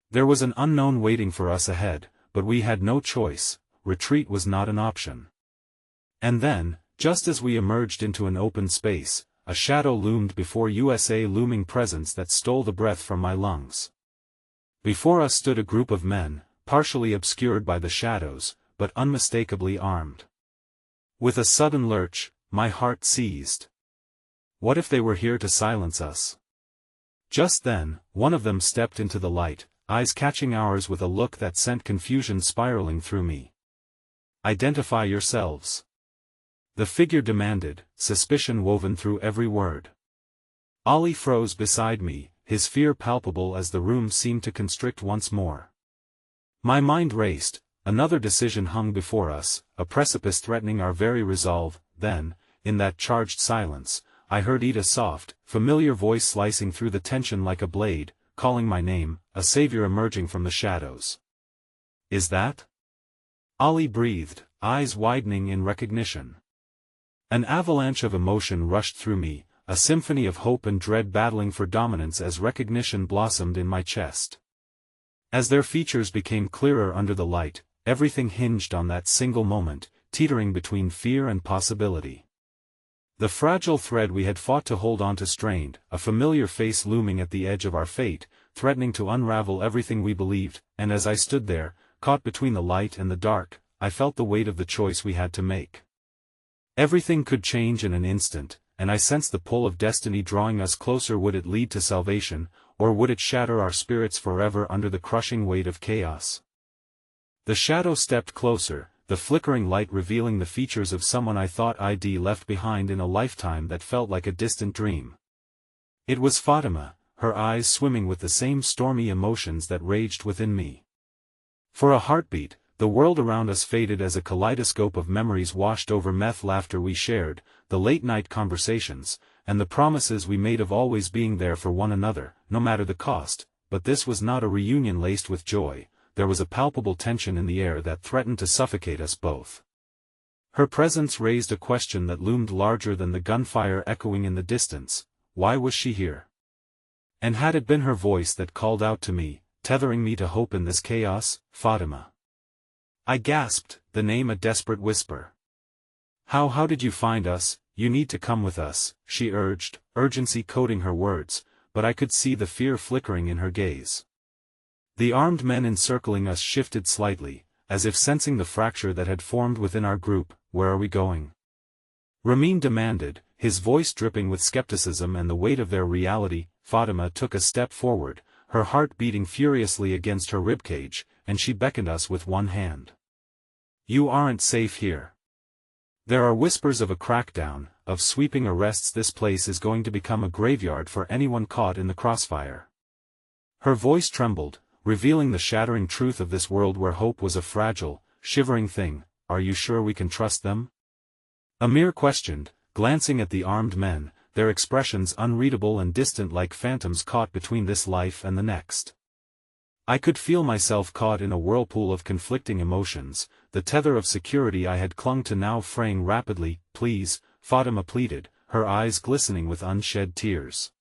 There was an unknown waiting for us ahead, but we had no choice, retreat was not an option. And then, just as we emerged into an open space, a shadow loomed before us, a looming presence that stole the breath from my lungs. Before us stood a group of men, partially obscured by the shadows, but unmistakably armed. With a sudden lurch, my heart seized. What if they were here to silence us? Just then, one of them stepped into the light, eyes catching ours with a look that sent confusion spiraling through me. "Identify yourselves," the figure demanded, suspicion woven through every word. Ali froze beside me, his fear palpable as the room seemed to constrict once more. My mind raced, another decision hung before us, a precipice threatening our very resolve. Then, in that charged silence, I heard Ida's soft, familiar voice slicing through the tension like a blade, calling my name, a savior emerging from the shadows. "Is that?" Ali breathed, eyes widening in recognition. An avalanche of emotion rushed through me, a symphony of hope and dread battling for dominance as recognition blossomed in my chest. As their features became clearer under the light, everything hinged on that single moment, teetering between fear and possibility. The fragile thread we had fought to hold on to strained, a familiar face looming at the edge of our fate, threatening to unravel everything we believed, and as I stood there, caught between the light and the dark, I felt the weight of the choice we had to make. Everything could change in an instant, and I sensed the pull of destiny drawing us closer. Would it lead to salvation, or would it shatter our spirits forever under the crushing weight of chaos? The shadow stepped closer, the flickering light revealing the features of someone I thought I'd left behind in a lifetime that felt like a distant dream. It was Fatima, her eyes swimming with the same stormy emotions that raged within me. For a heartbeat, the world around us faded as a kaleidoscope of memories washed over laughter we shared, the late-night conversations, and the promises we made of always being there for one another, no matter the cost. But this was not a reunion laced with joy. There was a palpable tension in the air that threatened to suffocate us both. Her presence raised a question that loomed larger than the gunfire echoing in the distance. Why was she here? And had it been her voice that called out to me, tethering me to hope in this chaos? Fatima. I gasped, the name a desperate whisper. How did you find us? You need to come with us, she urged, urgency coating her words, but I could see the fear flickering in her gaze. The armed men encircling us shifted slightly, as if sensing the fracture that had formed within our group. Where are we going? Ramin demanded, his voice dripping with skepticism and the weight of their reality. Fatima took a step forward, her heart beating furiously against her ribcage, and she beckoned us with one hand. You aren't safe here. There are whispers of a crackdown, of sweeping arrests. This place is going to become a graveyard for anyone caught in the crossfire. Her voice trembled, revealing the shattering truth of this world where hope was a fragile, shivering thing. Are you sure we can trust them? Amir questioned, glancing at the armed men, their expressions unreadable and distant like phantoms caught between this life and the next. I could feel myself caught in a whirlpool of conflicting emotions, the tether of security I had clung to now fraying rapidly. Please, Fatima pleaded, her eyes glistening with unshed tears.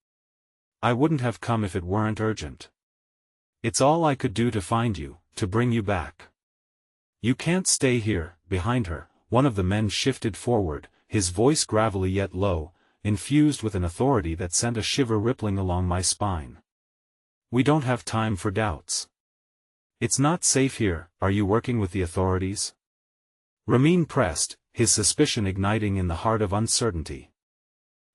I wouldn't have come if it weren't urgent. It's all I could do to find you, to bring you back. You can't stay here. Behind her, one of the men shifted forward, his voice gravelly yet low, infused with an authority that sent a shiver rippling along my spine. We don't have time for doubts. It's not safe here. Are you working with the authorities? Ramin pressed, his suspicion igniting in the heart of uncertainty.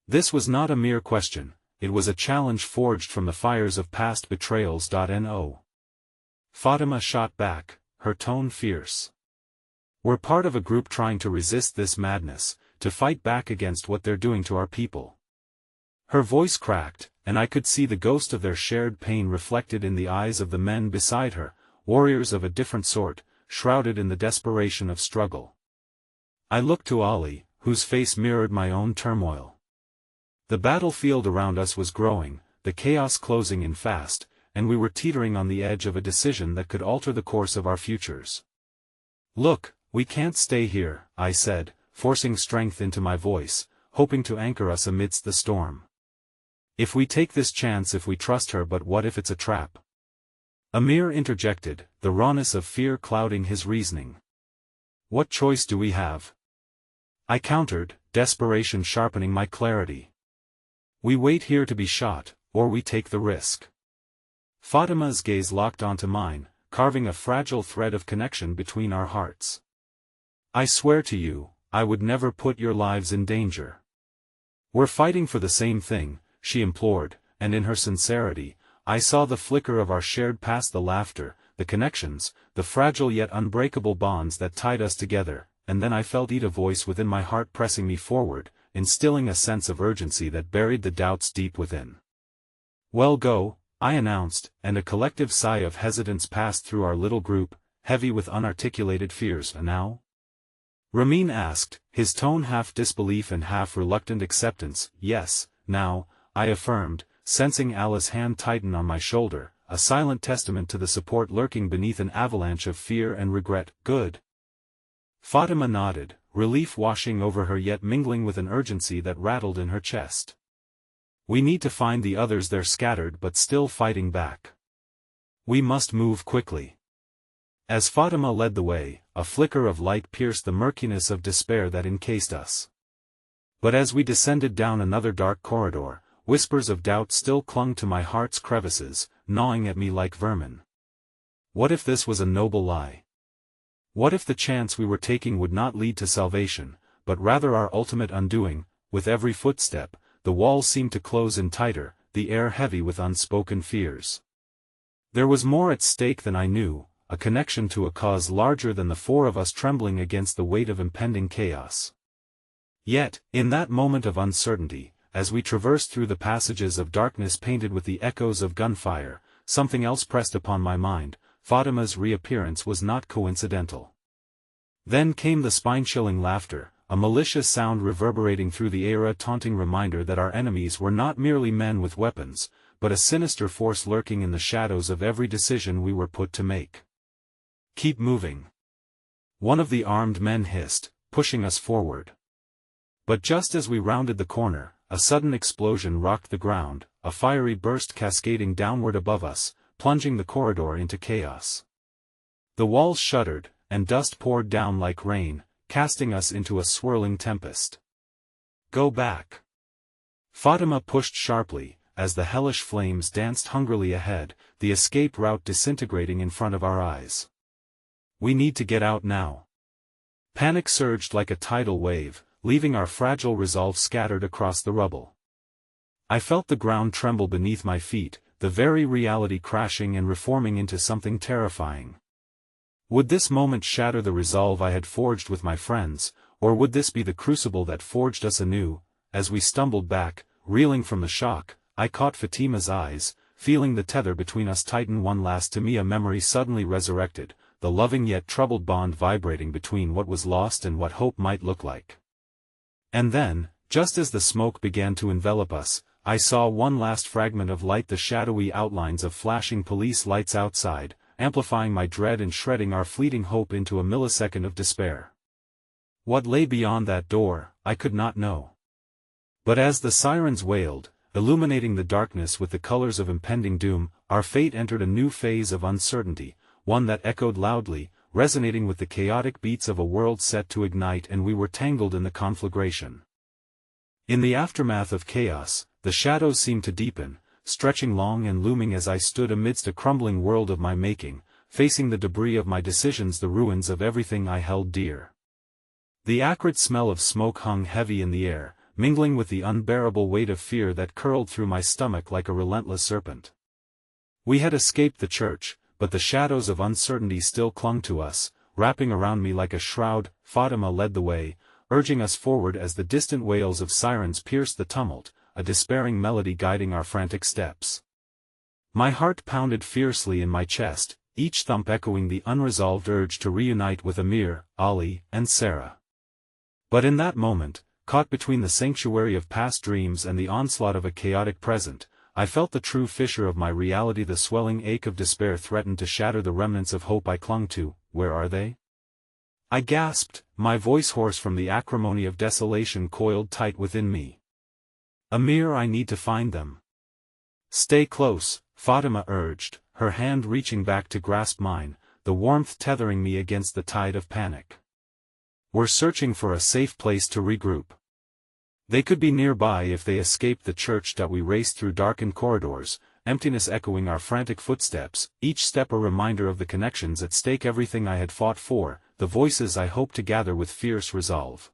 This was not a mere question, it was a challenge forged from the fires of past betrayals. No. Fatima shot back, her tone fierce. We're part of a group trying to resist this madness, to fight back against what they're doing to our people. Her voice cracked, and I could see the ghost of their shared pain reflected in the eyes of the men beside her, warriors of a different sort, shrouded in the desperation of struggle. I looked to Ali, whose face mirrored my own turmoil. The battlefield around us was growing, the chaos closing in fast, and we were teetering on the edge of a decision that could alter the course of our futures. Look, we can't stay here, I said, forcing strength into my voice, hoping to anchor us amidst the storm. If we take this chance, if we trust her, but what if it's a trap? Amir interjected, the rawness of fear clouding his reasoning. What choice do we have? I countered, desperation sharpening my clarity. We wait here to be shot, or we take the risk. Fatima's gaze locked onto mine, carving a fragile thread of connection between our hearts. I swear to you, I would never put your lives in danger. We're fighting for the same thing, she implored, and in her sincerity, I saw the flicker of our shared past, the laughter, the connections, the fragile yet unbreakable bonds that tied us together, and then I felt a voice within my heart pressing me forward, instilling a sense of urgency that buried the doubts deep within. Well, go, I announced, and a collective sigh of hesitance passed through our little group, heavy with unarticulated fears. And now? Ramin asked, his tone half disbelief and half reluctant acceptance. Yes, now, I affirmed, sensing Alice's hand tighten on my shoulder, a silent testament to the support lurking beneath an avalanche of fear and regret. Good. Fatima nodded, relief washing over her yet mingling with an urgency that rattled in her chest. We need to find the others, they're scattered but still fighting back. We must move quickly. As Fatima led the way, a flicker of light pierced the murkiness of despair that encased us. But as we descended down another dark corridor, whispers of doubt still clung to my heart's crevices, gnawing at me like vermin. What if this was a noble lie? What if the chance we were taking would not lead to salvation, but rather our ultimate undoing? With every footstep, the walls seemed to close in tighter, the air heavy with unspoken fears. There was more at stake than I knew, a connection to a cause larger than the four of us trembling against the weight of impending chaos. Yet, in that moment of uncertainty, as we traversed through the passages of darkness painted with the echoes of gunfire, something else pressed upon my mind. Fatima's reappearance was not coincidental. Then came the spine-chilling laughter, a malicious sound reverberating through the air, a taunting reminder that our enemies were not merely men with weapons, but a sinister force lurking in the shadows of every decision we were put to make. "Keep moving," one of the armed men hissed, pushing us forward. But just as we rounded the corner, a sudden explosion rocked the ground, a fiery burst cascading downward above us, plunging the corridor into chaos. The walls shuddered, and dust poured down like rain, casting us into a swirling tempest. "Go back!" Fatima pushed sharply, as the hellish flames danced hungrily ahead, the escape route disintegrating in front of our eyes. "We need to get out now." Panic surged like a tidal wave, leaving our fragile resolve scattered across the rubble. I felt the ground tremble beneath my feet, the very reality crashing and reforming into something terrifying. Would this moment shatter the resolve I had forged with my friends, or would this be the crucible that forged us anew? As we stumbled back, reeling from the shock, I caught Fatima's eyes, feeling the tether between us tighten one last. To me a memory suddenly resurrected, the loving yet troubled bond vibrating between what was lost and what hope might look like. And then, just as the smoke began to envelop us, I saw one last fragment of light, the shadowy outlines of flashing police lights outside, amplifying my dread and shredding our fleeting hope into a millisecond of despair. What lay beyond that door, I could not know. But as the sirens wailed, illuminating the darkness with the colors of impending doom, our fate entered a new phase of uncertainty, one that echoed loudly, resonating with the chaotic beats of a world set to ignite, and we were tangled in the conflagration. In the aftermath of chaos, the shadows seemed to deepen, stretching long and looming as I stood amidst a crumbling world of my making, facing the debris of my decisions, the ruins of everything I held dear. The acrid smell of smoke hung heavy in the air, mingling with the unbearable weight of fear that curled through my stomach like a relentless serpent. We had escaped the church, but the shadows of uncertainty still clung to us, wrapping around me like a shroud. Fatima led the way, urging us forward as the distant wails of sirens pierced the tumult, a despairing melody guiding our frantic steps. My heart pounded fiercely in my chest, each thump echoing the unresolved urge to reunite with Amir, Ali, and Sarah. But in that moment, caught between the sanctuary of past dreams and the onslaught of a chaotic present, I felt the true fissure of my reality. The swelling ache of despair threatened to shatter the remnants of hope I clung to. "Where are they?" I gasped, my voice hoarse from the acrimony of desolation coiled tight within me. "Amir, I need to find them." "Stay close," Fatima urged, her hand reaching back to grasp mine, the warmth tethering me against the tide of panic. "We're searching for a safe place to regroup. They could be nearby if they escaped the church." We raced through darkened corridors, emptiness echoing our frantic footsteps, each step a reminder of the connections at stake, everything I had fought for, the voices I hoped to gather with fierce resolve.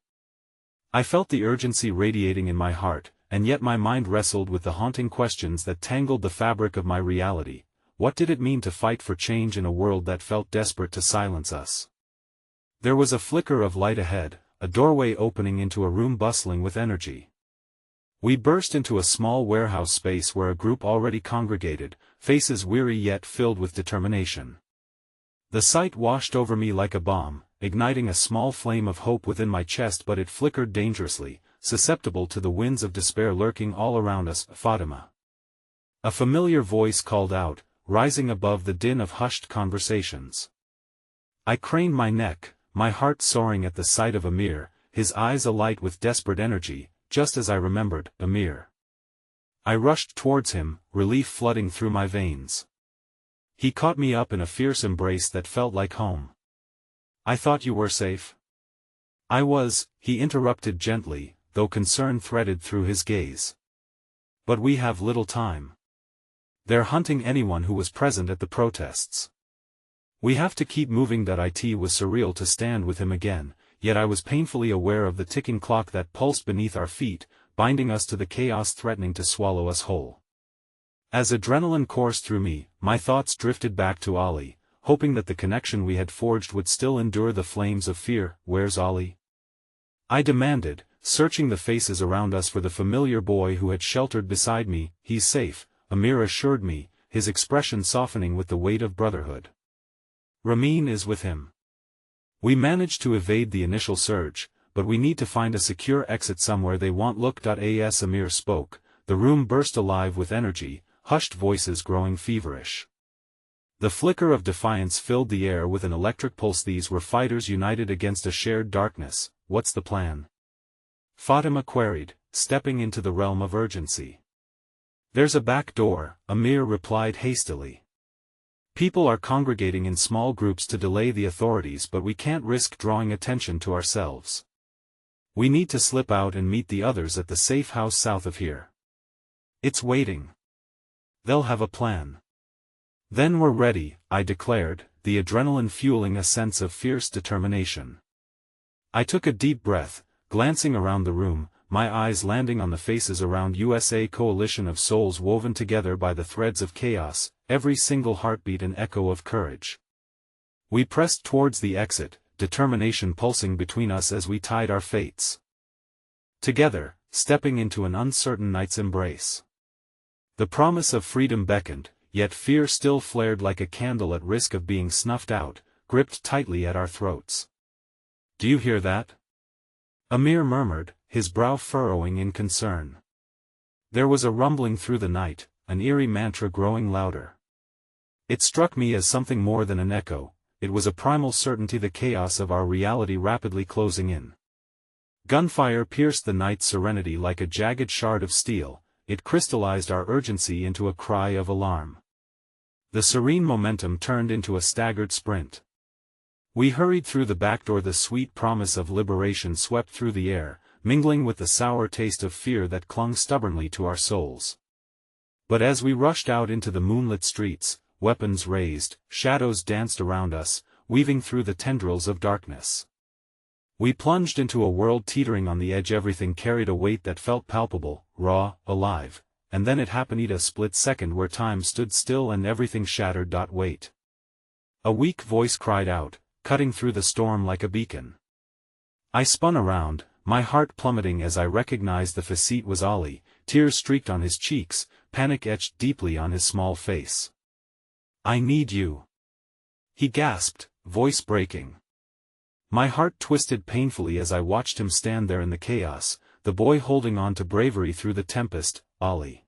I felt the urgency radiating in my heart, and yet my mind wrestled with the haunting questions that tangled the fabric of my reality. What did it mean to fight for change in a world that felt desperate to silence us? There was a flicker of light ahead, a doorway opening into a room bustling with energy. We burst into a small warehouse space where a group already congregated, faces weary yet filled with determination. The sight washed over me like a bomb, igniting a small flame of hope within my chest, but it flickered dangerously, susceptible to the winds of despair lurking all around us. "Fatima." A familiar voice called out, rising above the din of hushed conversations. I craned my neck, my heart soaring at the sight of Amir, his eyes alight with desperate energy, just as I remembered. "Amir." I rushed towards him, relief flooding through my veins. He caught me up in a fierce embrace that felt like home. "I thought you were safe." "I was," he interrupted gently, though concern threaded through his gaze. "But we have little time. They're hunting anyone who was present at the protests. We have to keep moving." It was surreal to stand with him again, yet I was painfully aware of the ticking clock that pulsed beneath our feet, binding us to the chaos threatening to swallow us whole. As adrenaline coursed through me, my thoughts drifted back to Ali, hoping that the connection we had forged would still endure the flames of fear. "Where's Ali?" I demanded, searching the faces around us for the familiar boy who had sheltered beside me. "He's safe," Amir assured me, his expression softening with the weight of brotherhood. "Ramin is with him. We managed to evade the initial surge, but we need to find a secure exit somewhere they won't look. As Amir spoke, the room burst alive with energy, hushed voices growing feverish. The flicker of defiance filled the air with an electric pulse. These were fighters united against a shared darkness. "What's the plan?" Fatima queried, stepping into the realm of urgency. "There's a back door," Amir replied hastily. "People are congregating in small groups to delay the authorities, but we can't risk drawing attention to ourselves. We need to slip out and meet the others at the safe house south of here. It's waiting. They'll have a plan." "Then we're ready," I declared, the adrenaline fueling a sense of fierce determination. I took a deep breath, glancing around the room, my eyes landing on the faces around us, a coalition of souls woven together by the threads of chaos, every single heartbeat an echo of courage. We pressed towards the exit, determination pulsing between us as we tied our fates together, stepping into an uncertain night's embrace. The promise of freedom beckoned, yet fear still flared like a candle at risk of being snuffed out, gripped tightly at our throats. "Do you hear that?" Amir murmured, his brow furrowing in concern. There was a rumbling through the night, an eerie mantra growing louder. It struck me as something more than an echo. It was a primal certainty, the chaos of our reality rapidly closing in. Gunfire pierced the night's serenity like a jagged shard of steel. It crystallized our urgency into a cry of alarm. The serene momentum turned into a staggered sprint. We hurried through the back door, the sweet promise of liberation swept through the air, mingling with the sour taste of fear that clung stubbornly to our souls. But as we rushed out into the moonlit streets, weapons raised, shadows danced around us, weaving through the tendrils of darkness. We plunged into a world teetering on the edge. Everything carried a weight that felt palpable, raw, alive, and then it happened, a split second where time stood still and everything shattered. "Wait." A weak voice cried out, cutting through the storm like a beacon. I spun around, my heart plummeting as I recognized the face. It was Ali, tears streaked on his cheeks, panic etched deeply on his small face. "I need you," he gasped, voice breaking. My heart twisted painfully as I watched him stand there in the chaos, the boy holding on to bravery through the tempest. "Ali."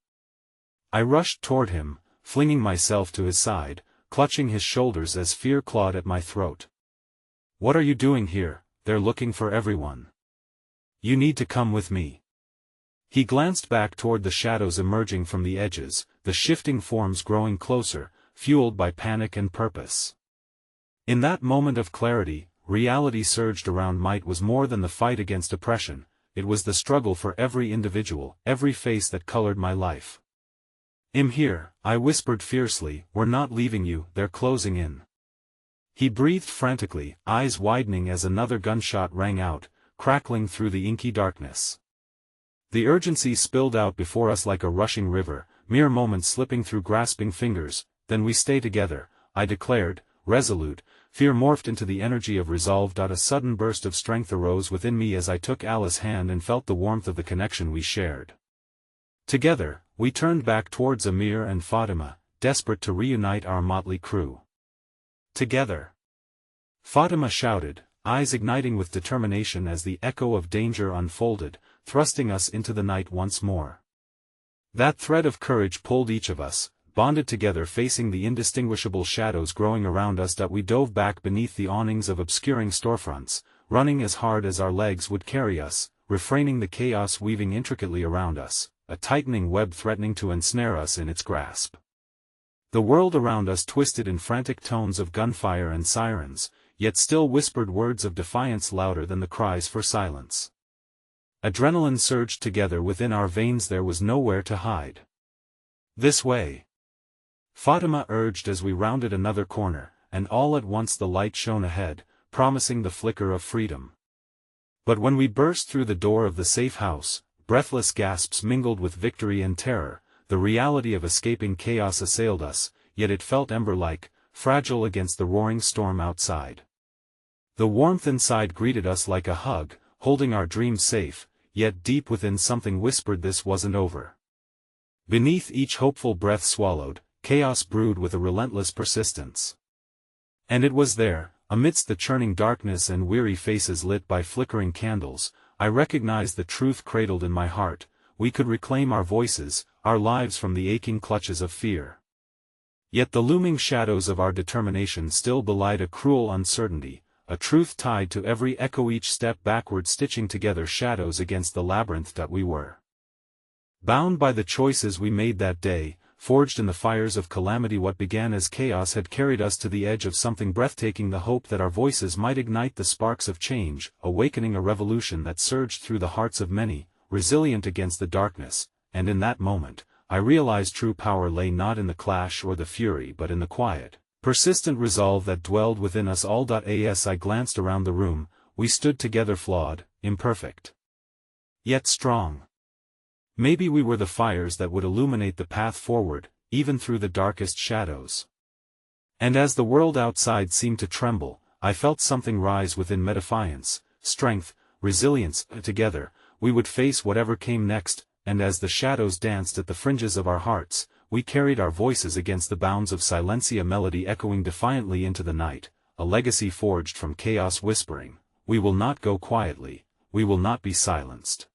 I rushed toward him, flinging myself to his side, clutching his shoulders as fear clawed at my throat. "What are you doing here? They're looking for everyone. You need to come with me." He glanced back toward the shadows emerging from the edges, the shifting forms growing closer, fueled by panic and purpose. In that moment of clarity, reality surged around. Might was more than the fight against oppression, it was the struggle for every individual, every face that colored my life. "I'm here," I whispered fiercely, "we're not leaving you, they're closing in." He breathed frantically, eyes widening as another gunshot rang out, crackling through the inky darkness. The urgency spilled out before us like a rushing river, mere moments slipping through grasping fingers. "Then we stay together," I declared, resolute. Fear morphed into the energy of resolve. A sudden burst of strength arose within me as I took Alice's hand and felt the warmth of the connection we shared. Together, we turned back towards Amir and Fatima, desperate to reunite our motley crew. "Together!" Fatima shouted, eyes igniting with determination as the echo of danger unfolded, thrusting us into the night once more. That thread of courage pulled each of us, bonded together facing the indistinguishable shadows growing around us. We dove back beneath the awnings of obscuring storefronts, running as hard as our legs would carry us, refraining the chaos weaving intricately around us, a tightening web threatening to ensnare us in its grasp. The world around us twisted in frantic tones of gunfire and sirens, yet still whispered words of defiance louder than the cries for silence. Adrenaline surged together within our veins. There was nowhere to hide. "This way," Fatima urged as we rounded another corner, and all at once the light shone ahead, promising the flicker of freedom. But when we burst through the door of the safe house, breathless gasps mingled with victory and terror. The reality of escaping chaos assailed us, yet it felt ember-like, fragile against the roaring storm outside. The warmth inside greeted us like a hug, holding our dreams safe, yet deep within something whispered this wasn't over. Beneath each hopeful breath swallowed, chaos brewed with a relentless persistence. And it was there, amidst the churning darkness and weary faces lit by flickering candles, I recognized the truth cradled in my heart: we could reclaim our voices, our lives from the aching clutches of fear. Yet the looming shadows of our determination still belied a cruel uncertainty, a truth tied to every echo, each step backward stitching together shadows against the labyrinth that we were. Bound by the choices we made that day, forged in the fires of calamity, what began as chaos had carried us to the edge of something breathtaking, the hope that our voices might ignite the sparks of change, awakening a revolution that surged through the hearts of many, resilient against the darkness. And in that moment, I realized true power lay not in the clash or the fury but in the quiet, persistent resolve that dwelled within us all. As I glanced around the room, we stood together, flawed, imperfect, yet strong. Maybe we were the fires that would illuminate the path forward, even through the darkest shadows. And as the world outside seemed to tremble, I felt something rise within me: defiance, strength, resilience. Together, we would face whatever came next. And as the shadows danced at the fringes of our hearts, we carried our voices against the bounds of silencia, a melody echoing defiantly into the night, a legacy forged from chaos whispering, "We will not go quietly, we will not be silenced."